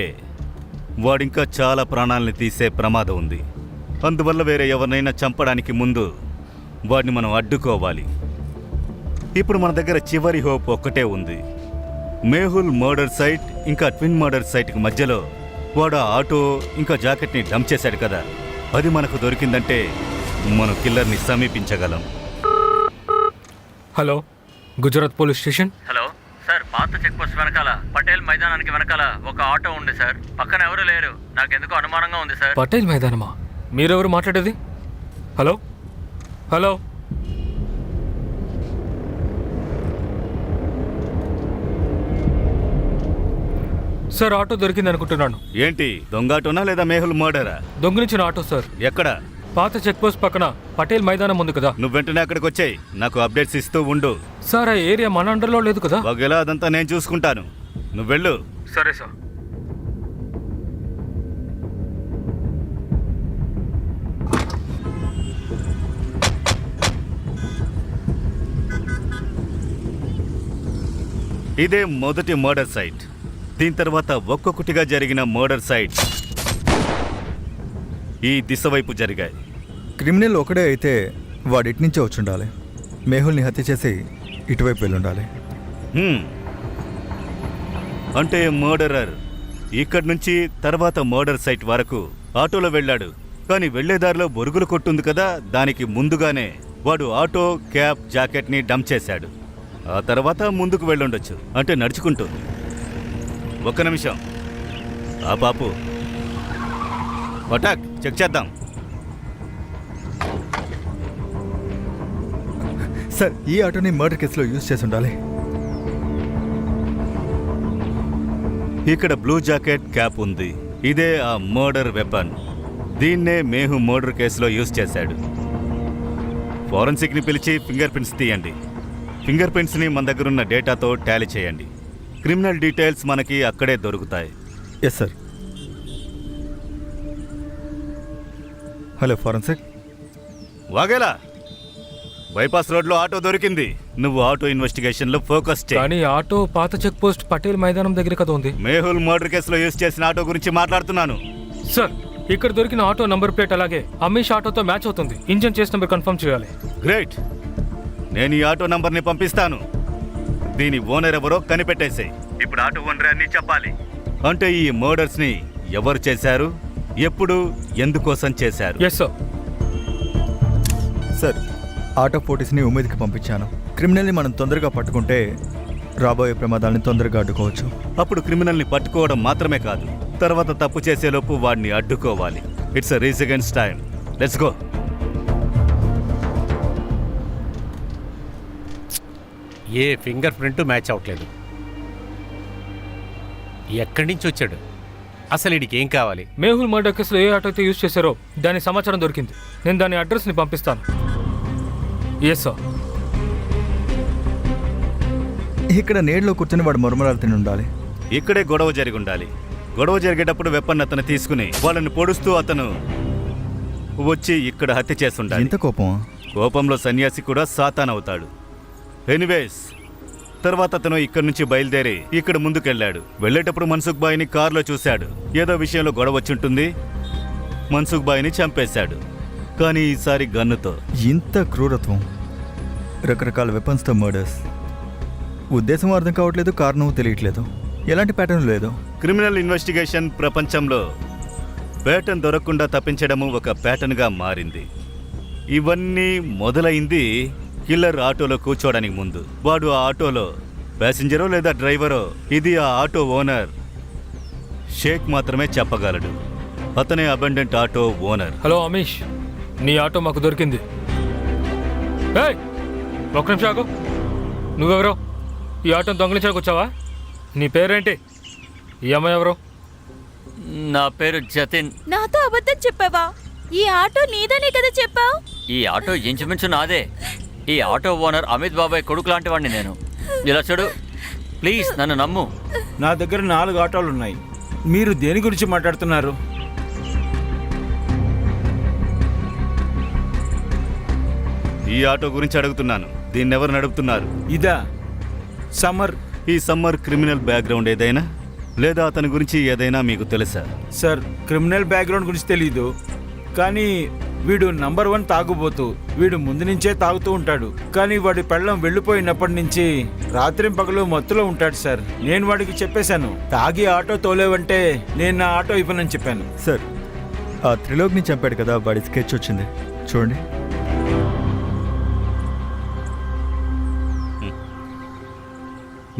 వాడింకా చాలా ప్రాణాలని తీసే ప్రమాదం ఉంది. అందువల్ల వేరే ఎవరినైనా చంపడానికి ముందు వాడిని మనం అడ్డుకోవాలి. ఇప్పుడు మన దగ్గర చివరి హోప్ ఒక్కటే ఉంది. మేహుల్ మర్డర్ సైట్ ఇంకా ట్విన్ మర్డర్ సైట్కి మధ్యలో వాడు ఆ ఆటో ఇంకా జాకెట్ని డంప్ చేశాడు కదా, అది మనకు దొరికిందంటే మనం కిల్లర్ని సమీపించగలం. Hello, Gujarat police station. Hello sir, పాత చెక్ పోస్ట్ వెనకాల పటేల్ మైదానానికి వెనకాల ఒక ఆటో ఉంది సార్. పక్కన ఎవరు లేరు. నాకెందుకో అనుమానంగా ఉంది సార్. పటేల్ మైదానమా? మీరెవరు మాట్లాడేది? హలో హలో సార్, ఆటో దొరికింది అనుకుంటున్నాను. ఏంటి, దొంగ ఆటోనా లేదా మేహుల్ మర్డరా? దొంగిలించిన ఆటో సార్. ఎక్కడ? పాత చెక్ పోస్ట్ పక్కన పటేల్ మైదానం ఉంది కదా. నువ్వు వెంటనే అక్కడికి వచ్చాయి, నాకు అప్డేట్స్ ఇస్తూ ఉండు. సార్, ఆ ఏరియా మన అండర్లో లేదు కదా. ఒకవేళ అదంతా నేను చూసుకుంటాను, నువ్వు వెళ్ళు. సరే సార్. ఇదే మొదటి మర్డర్ సైట్. దీని తర్వాత ఒక్కొక్కటిగా జరిగిన మర్డర్ సైట్ ఈ దిశ వైపు జరిగాయి. క్రిమినల్ ఒకడే అయితే వాడు ఇటు నుంచే వచ్చి ఉండాలి. మేహుల్ని హత్య చేసి ఇటువైపు వెళ్ళి ఉండాలి. అంటే మర్డరర్ ఇక్కడి నుంచి తర్వాత మర్డర్ సైట్ వరకు ఆటోలో వెళ్ళాడు. కానీ వెళ్లేదారిలో బొరుగులు కొట్టుంది కదా, దానికి ముందుగానే వాడు ఆటో, క్యాప్, జాకెట్ని డంప్ చేశాడు. ఆ తర్వాత ముందుకు వెళ్ళుండొచ్చు, అంటే నడుచుకుంటూ. ఒక్క నిమిషం ఆ పాపు, పటాక్ చెక్ చేద్దాం. సార్ ఈ ఆటోని మర్డర్ కేసులో యూజ్ చేసి ఉండాలి. ఇక్కడ బ్లూ జాకెట్ క్యాప్ ఉంది. ఇదే ఆ మర్డర్ వెపన్. దీన్నే మేహు మర్డర్ కేసులో యూజ్ చేశాడు. ఫోరెన్సిక్ని పిలిచి ఫింగర్ ప్రింట్స్ తీయండి. ఫింగర్ ప్రింట్స్ని మన దగ్గరున్న డేటాతో టాలీ చేయండి. క్రిమినల్ డీటెయిల్స్ మనకి అక్కడే దొరుకుతాయి. Yes sir. Hello forensic. Vagela bypass రోడ్లో ఆటో దొరికింది. నువ్వు ఆటో ఇన్వెస్టిగేషన్లో ఫోకస్ చేయి. కానీ ఆటో పాత చెక్ పోస్ట్ పటేల్ మైదానం దగ్గర కదా ఉంది. మేహుల్ మర్డర్ కేసులో యూజ్ చేసిన ఆటో గురించి మాట్లాడుతున్నాను. సార్, ఇక్కడ దొరికిన ఆటో నంబర్ ప్లేట్ అలాగే అమీష్ ఆటోతో మ్యాచ్ అవుతుంది. ఇంజన్ చేసి నెంబర్ కన్ఫర్మ్ చేయాలి. గ్రేట్. నేను ఈ ఆటో నంబర్ని పంపిస్తాను. దీని ఓనర్ ఎవరో కనిపెట్టేసాయి. ఇప్పుడు ఆటో ఓనర్ అని చెప్పాలి. అంటే ఈ మర్డర్స్ని ఎవరు చేశారు, ఎప్పుడు, ఎందుకోసం చేశారు? Yes sir. సార్ ఆటో ఫోటోస్ని ఉమేద్కి పంపించాను. క్రిమినల్ని మనం తొందరగా పట్టుకుంటే రాబోయే ప్రమాదాలను తొందరగా అడ్డుకోవచ్చు. అప్పుడు క్రిమినల్ని పట్టుకోవడం మాత్రమే కాదు, తర్వాత తప్పు చేసేలోపు వాడిని అడ్డుకోవాలి. It's a race against time. Let's go. ఏ ఫింగర్ ప్రింట్ మ్యాచ్ అవ్వట్లేదు. ఎక్కడి నుంచి వచ్చాడు? అసలు వీడికి ఏం కావాలి? మేహుల్ మర్డర్ కేసులో ఏ ఆటో అయితే యూజ్ చేశారో దాని సమాచారం దొరికింది. నేను దాని అడ్రస్ని పంపిస్తాను. Yes sir. ఇక్కడ నీడలో కూర్చొని వాడు మరుమరాలు తిని ఉండాలి. ఇక్కడే గొడవ జరిగి ఉండాలి. గొడవ జరిగేటప్పుడు వెపన్ అతను తీసుకుని వాళ్ళని పొడుస్తూ అతను వచ్చి ఇక్కడ హత్య చేస్తుండాలి. ఇంత కోపం? కోపంలో సన్యాసి కూడా సాతాన్ అవుతాడు. ఎనీవేస్, తర్వాత అతను ఇక్కడి నుంచి బయలుదేరి ఇక్కడ ముందుకెళ్ళాడు. వెళ్ళేటప్పుడు మన్సుఖ్ బాయ్ని కారులో చూశాడు. ఏదో విషయంలో గొడవ వచ్చుంటుంది. మన్సుఖ్ బాయ్ని చంపేశాడు. కానీ ఈసారి గన్నుతో. ఇంత క్రూరత్వం, రకరకాల వెపన్స్తో మర్డర్స్. ఉద్దేశం అర్థం కావట్లేదు, కారణం తెలియట్లేదు. ఎలాంటి ప్యాటర్న్ లేదు. క్రిమినల్ ఇన్వెస్టిగేషన్ ప్రపంచంలో ప్యాటర్న్ దొరకకుండా తప్పించడము ఒక ప్యాటర్న్గా మారింది. ఇవన్నీ మొదలైంది కిల్లర్ ఆటోలో కూర్చోవడానికి ముందు. వాడు ఆ ఆటోలో ప్యాసింజరో లేదా డ్రైవరో ఇది ఆ ఆటో ఓనర్ షేక్ మాత్రమే చెప్పగలడు. అతనే abundant auto owner. Hello Amish, నీ ఆటో మాకు దొరికింది. ఏయ్, ఒక్క నిమిషం ఆగు. నువ్వెవరో? ఈ ఆటోని దొంగలించడానికి వచ్చావా? నీ పేరేంటి? ఈ అమ్మాయి ఎవరు? నా పేరు జతిన్. నాతో అబద్ధం చెప్పావా? ఈ ఆటో నీదనే కదా చెప్పావు. ఈ ఆటో ఇంచుమించు నాదే. ఈ ఆటో ఓనర్ అమిత్ బాబాయ్ కొడుకు లాంటి వాడిని నేను. ఇలా చూడు, ప్లీజ్ నన్ను నమ్ము. నా దగ్గర 4 ఆటోలు ఉన్నాయి. మీరు దేని గురించి మాట్లాడుతున్నారు? ఈ ఆటో గురించి అడుగుతున్నాను. దీన్ని ఎవరు నడుపుతున్నారు? ఇదా సమ్మర్. ఈ సమ్మర్ క్రిమినల్ బ్యాక్గ్రౌండ్ ఏదైనా లేదా అతని గురించి ఏదైనా మీకు తెలుసా? సార్, క్రిమినల్ బ్యాక్గ్రౌండ్ గురించి తెలీదు, కానీ వీడు నంబర్ 1 తాగుబోతు. వీడు ముందు నుంచే తాగుతూ ఉంటాడు. కానీ వాడి పెళ్ళం వెళ్ళిపోయినప్పటి నుంచి రాత్రింపగలు మత్తులో ఉంటాడు సార్. నేను వాడికి చెప్పేశాను, తాగి ఆటో తోలేవంటే నేను నా ఆటో ఇవ్వనని చెప్పాను. సార్, ఆ త్రిలోక్ని చంపాడు కదా, వాడి స్కెచ్ వచ్చింది చూడండి.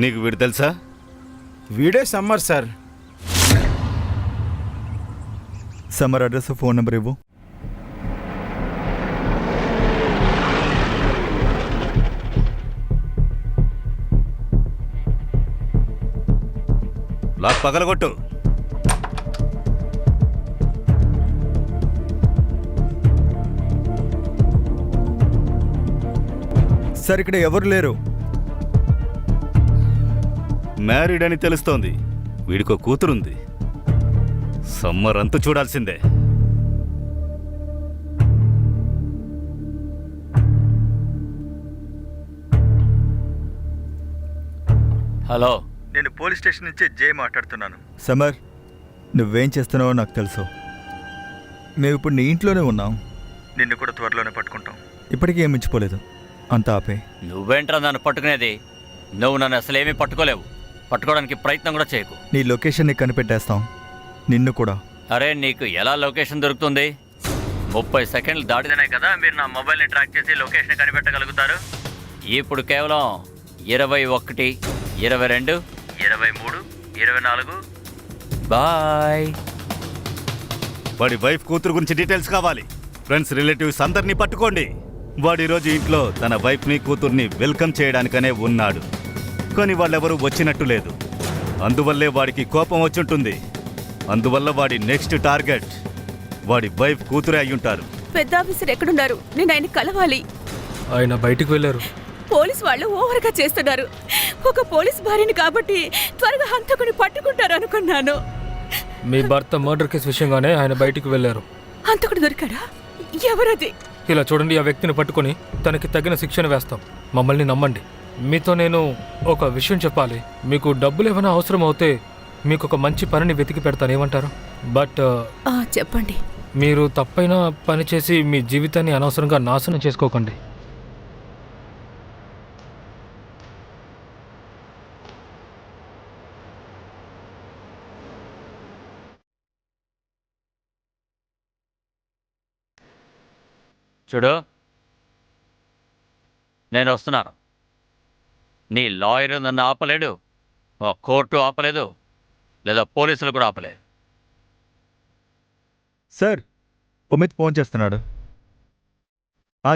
నీకు వీడు తెలుసా? వీడే summer sir. Summer address, phone number ఇవ్వు. లాక్ పగలగొట్టు. సార్, ఇక్కడ ఎవరు లేరు. మ్యారీడ్ అని తెలుస్తోంది. వీడికో కూతురుంది. సమ్మర్ అంతా చూడాల్సిందే. హలో, నేను పోలీస్ స్టేషన్ నుంచి జే మాట్లాడుతున్నాను. సమర్, నువ్వేం చేస్తున్నావో నాకు తెలుసు. మేము ఇప్పుడు నీ ఇంట్లోనే ఉన్నాం. నిన్ను కూడా త్వరలోనే పట్టుకుంటాం. ఇప్పటికీ ఏం మించిపోలేదు. అంతా ఆపే. నువ్వేంట్రా నన్ను పట్టుకునేది? నువ్వు నన్ను అసలేమీ పట్టుకోలేవు. పట్టుకోవడానికి ప్రయత్నం కూడా చేయకు. నీ లొకేషన్ని కనిపెట్టేస్తాం, నిన్ను కూడా. అరే, నీకు ఎలా లొకేషన్ దొరుకుతుంది? 30 సెకండ్లు దాటిదనే కదా మీరు నా మొబైల్ని ట్రాక్ చేసి లొకేషన్ కనిపెట్టగలుగుతారు. ఇప్పుడు కేవలం 21, 22, 23, 24. బాయ్. వాడి వైఫ్ కూతురు గురించి డీటెయిల్స్ కావాలి. ఫ్రెండ్స్, రిలేటివ్స్ అందరినీ పట్టుకోండి. వాడిరోజు ఇంట్లో తన వైఫ్ని కూతుర్ని వెల్కమ్ చేయడానికనే ఉన్నాడు. కానీ వాళ్ళెవరూ వచ్చినట్టు లేదు. అందువల్లే వాడికి కోపం వచ్చుంటుంది. అందువల్ల వాడి నెక్స్ట్ టార్గెట్ వాడి వైఫ్ కూతురే అయ్యుంటారు. పెద్ద ఆఫీసర్ ఎక్కడున్నారు? నేను ఆయన కలవాలి. ఆయన బయటికి వెళ్ళారు. పోలీస్ వాళ్ళు ఓవర్గా చేస్తున్నారు. ఒక పోలీస్ భార్యని కాబట్టి త్వరగా హంతకుని పట్టుకుంటారు అనుకున్నాను. మీ భర్త మర్డర్ కేసు విషయంగానే ఆయన బయటికి వెళ్ళారు. హంతకుడు దొరికాడా? ఎవరది? ఇలా చూడండి, ఆ వ్యక్తిని పట్టుకొని తనకి తగిన శిక్షణ వేస్తాం. మమ్మల్ని నమ్మండి. మీతో నేను ఒక విషయం చెప్పాలి. మీకు డబ్బులు ఏమైనా అవసరం అవుతే మీకు ఒక మంచి పనిని వెతికి పెడతాను, ఏమంటారు? బట్ చెప్పండి. మీరు తప్పైన పని చేసి మీ జీవితాన్ని అనవసరంగా నాశనం చేసుకోకండి. చూడు, నేను వస్తున్నాను. నీ లాయర్ నన్ను ఆపలేడు, కోర్టు ఆపలేదు, లేదా పోలీసులు కూడా ఆపలేదు. సార్, ఉమిత్ ఫోన్ చేస్తున్నాడు.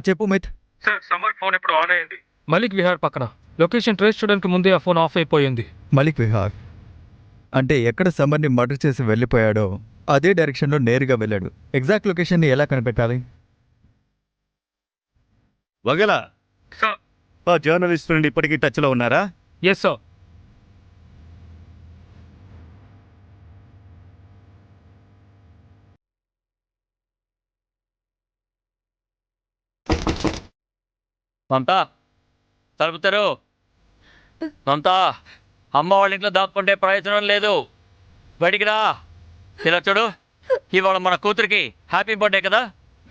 చెప్పు ఉమిత్. సార్, సమ్మర్ ఫోన్ ఇప్పుడు ఆన్ అయ్యింది. మలిక్ విహార్ పక్కన. లొకేషన్ ట్రేస్ చేయడానికి ముందే ఆ ఫోన్ ఆఫ్ అయిపోయింది. మలిక్ విహార్ అంటే ఎక్కడ సమ్మర్ని మర్డర్ చేసి వెళ్ళిపోయాడో అదే డైరెక్షన్లో నేరుగా వెళ్ళాడు. ఎగ్జాక్ట్ లొకేషన్ని ఎలా కనిపెట్టాలి? వగలా సార్. జర్నలిస్ట్ నుండి ఇప్పటికీ టచ్లో ఉన్నారా? Yes sir. మమతా, తలుపుతారు. మమతా, అమ్మ వాళ్ళ ఇంట్లో దాక్కుంటే ప్రయోజనం లేదు. బయటికి రా. ఇలా చూడు, ఇవాళ మన కూతురికి హ్యాపీ బర్త్డే కదా.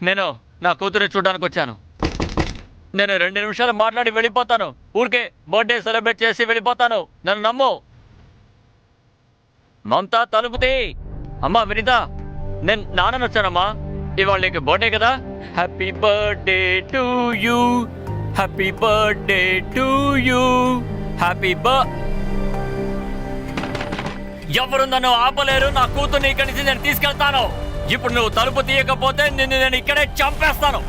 నేను నా కూతురిని చూడడానికి వచ్చాను. నేను 2 నిమిషాలు మాట్లాడి వెళ్ళిపోతాను. ఊరికే బర్త్డే సెలబ్రేట్ చేసి వెళ్ళిపోతాను. నన్ను నమ్ము. మమతా, తలుపుతి. అమ్మా వినిత, నేను నాన్నని వచ్చానమ్మా. ఇవాళ నీకు బర్త్డే కదా. Happy birthday to you, happy birthday to you, happy ఎవరు నన్ను ఆపలేరు. నా కూతుర్ని ఇక్కడి నుంచి నేను తీసుకెళ్తాను. ఇప్పుడు నువ్వు తలుపు తీయకపోతే నిన్ను నేను ఇక్కడే చంపేస్తాను.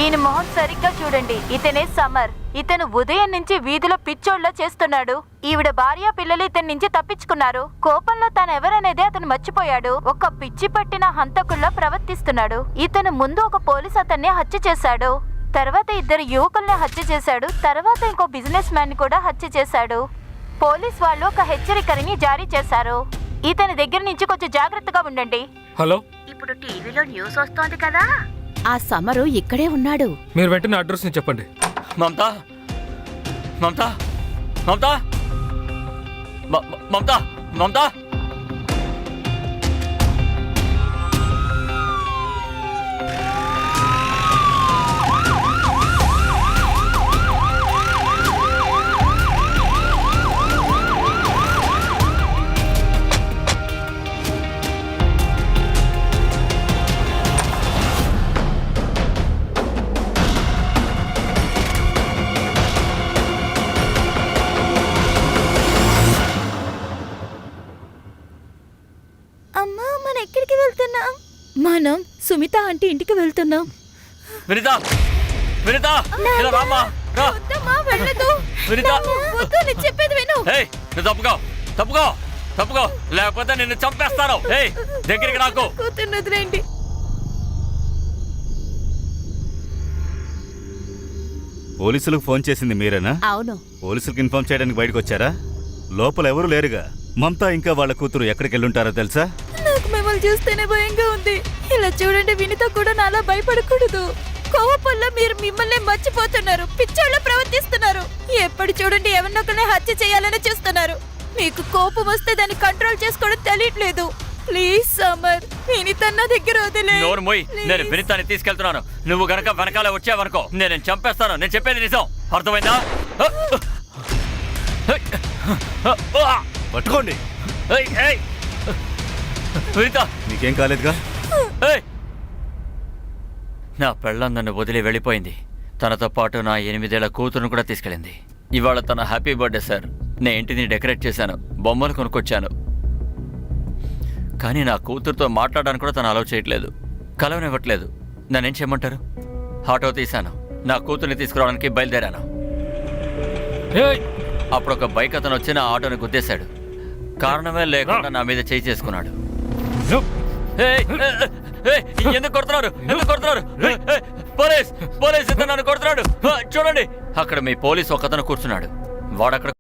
ఈయన మొహం సరిగ్గా చూడండి. ఇతనే సమర్. ఇతను ఉదయం నుంచి వీధిలో పిచ్చోళ్ళ చేస్తున్నాడు. ఈవిడ భార్య పిల్లలు ఇతని నుంచి తప్పించుకున్నారు. కోపంలో తాను ఎవరనేది అతను మర్చిపోయాడు. ఒక పిచ్చి పట్టిన హంతకుల్లా ప్రవర్తిస్తున్నాడు. ఇతను ముందు ఒక పోలీస్ అతన్ని హత్య చేశాడు. తర్వాత 2 యువకుల్ని హత్య చేశాడు. తర్వాత ఇంకో బిజినెస్ మ్యాన్ కూడా హత్య చేశాడు. పోలీస్ వాళ్ళు ఒక హెచ్చరికని జారీ చేశారు. ఇతని దగ్గర నుంచి కొంచెం జాగ్రత్తగా ఉండండి. హలో, ఇప్పుడు టీవీలో న్యూస్ వస్తోంది కదా. ఆ సమరు ఇక్కడే ఉన్నాడు. మీరు వెంటనే అడ్రస్ని చెప్పండి. మమతా, మమతా, మమతా, మమతా, మమతా. అమ్మా, మనం ఎక్కడికి వెళ్తున్నాం? మనం సుమిత ఆంటీ ఇంటికి వెళ్తున్నాం. వినిత, వినిత, ఇలా రామ్మా, రా. వెళ్ళదు. వినిత, చెప్పేది విను. ఏయ్, నువ్వు తప్పుకో, తప్పుకో, తప్పుకో, లేకపోతే నిన్ను చంపేస్తాను. ఏయ్, దగ్గరికి రాకు. కూతుర్ని వదిలేండి. పోలీసులకు ఫోన్ చేసింది మీరేనా? అవును. పోలీసులకు ఇన్ఫార్మ్ చేయడానికి బయటకు వచ్చారా? లోపల ఎవరు లేరుగా. మమతా ఇంకా వాళ్ళ కూతురు ఎక్కడికి వెళ్ళుంటారో తెలుసా? నాకు మిమ్మల్ని చూస్తేనే భయంగా ఉంది. ఇలా చూడండి, వినిత కూడా నాలా భయపడకూడదు. కోపంలో మీరు మిమ్మల్ని మర్చిపోతున్నారు. పిచ్చోళ్ళ ప్రవర్తిస్తున్నారు. ఎప్పుడు చూడండి ఎవరినొకరిని హత్య చేయాలని చూస్తున్నారు. మీకు కోపం వస్తే దాన్ని కంట్రోల్ చేసుకోవడం తెలియట్లేదు. ప్లీజ్ సమర్, వినిత నా దగ్గర వదిలే. నోరు మొయ్. నేను వినితాన్ని తీసుకెళ్తున్నాను. నువ్వు గనక వెనకాల వచ్చావనుకో నేను చంపేస్తాను. నేను చెప్పేది నిజం, అర్థమైందా? పట్టుకోండి. వినిత, నీకేం కాలేదుగా? నా పెళ్ళం నన్ను వదిలి వెళ్ళిపోయింది. తనతో పాటు నా 8 ఏళ్ల కూతురును కూడా తీసుకెళ్ళింది. ఇవాళ తన హ్యాపీ బర్త్డే సార్. నేను ఇంటిని డెకరేట్ చేశాను, బొమ్మలు కొనుక్కొచ్చాను. కానీ నా కూతురుతో మాట్లాడడానికి కూడా తను అలౌ చేయట్లేదు, కలవనివ్వట్లేదు. నన్నేం చేయమంటారు? ఆటో తీశాను, నా కూతుర్ని తీసుకురావడానికి బయలుదేరాను. అప్పుడు ఒక బైక్ అతను వచ్చి నా ఆటోని గుద్దేశాడు. కారణమే లేకుండా నా మీద చేయి చేసుకున్నాడు. ఎందుకు కొడుతున్నారు? ఎందుకు కొడుతున్నారు? పోలీస్ పోలీస్ ఇతను నన్ను కొడుతున్నాడు. చూడండి, అక్కడ మీ పోలీస్ ఒకతను కూర్చున్నాడు. వాడక్కడ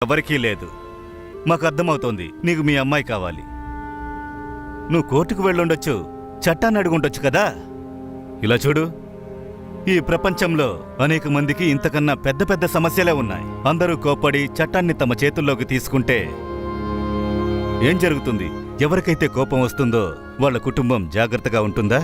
ఎవరికీ లేదు. మాకు అర్థమవుతోంది నీకు మీ అమ్మాయి కావాలి. నువ్వు కోర్టుకు వెళ్ళుండొచ్చు, చట్టాన్ని అడుగుండొచ్చు కదా. ఇలా చూడు, ఈ ప్రపంచంలో అనేక మందికి ఇంతకన్నా పెద్ద పెద్ద సమస్యలే ఉన్నాయి. అందరూ కోప్పడి చట్టాన్ని తమ చేతుల్లోకి తీసుకుంటే ఏం జరుగుతుంది? ఎవరికైతే కోపం వస్తుందో వాళ్ళ కుటుంబం జాగ్రత్తగా ఉంటుందా?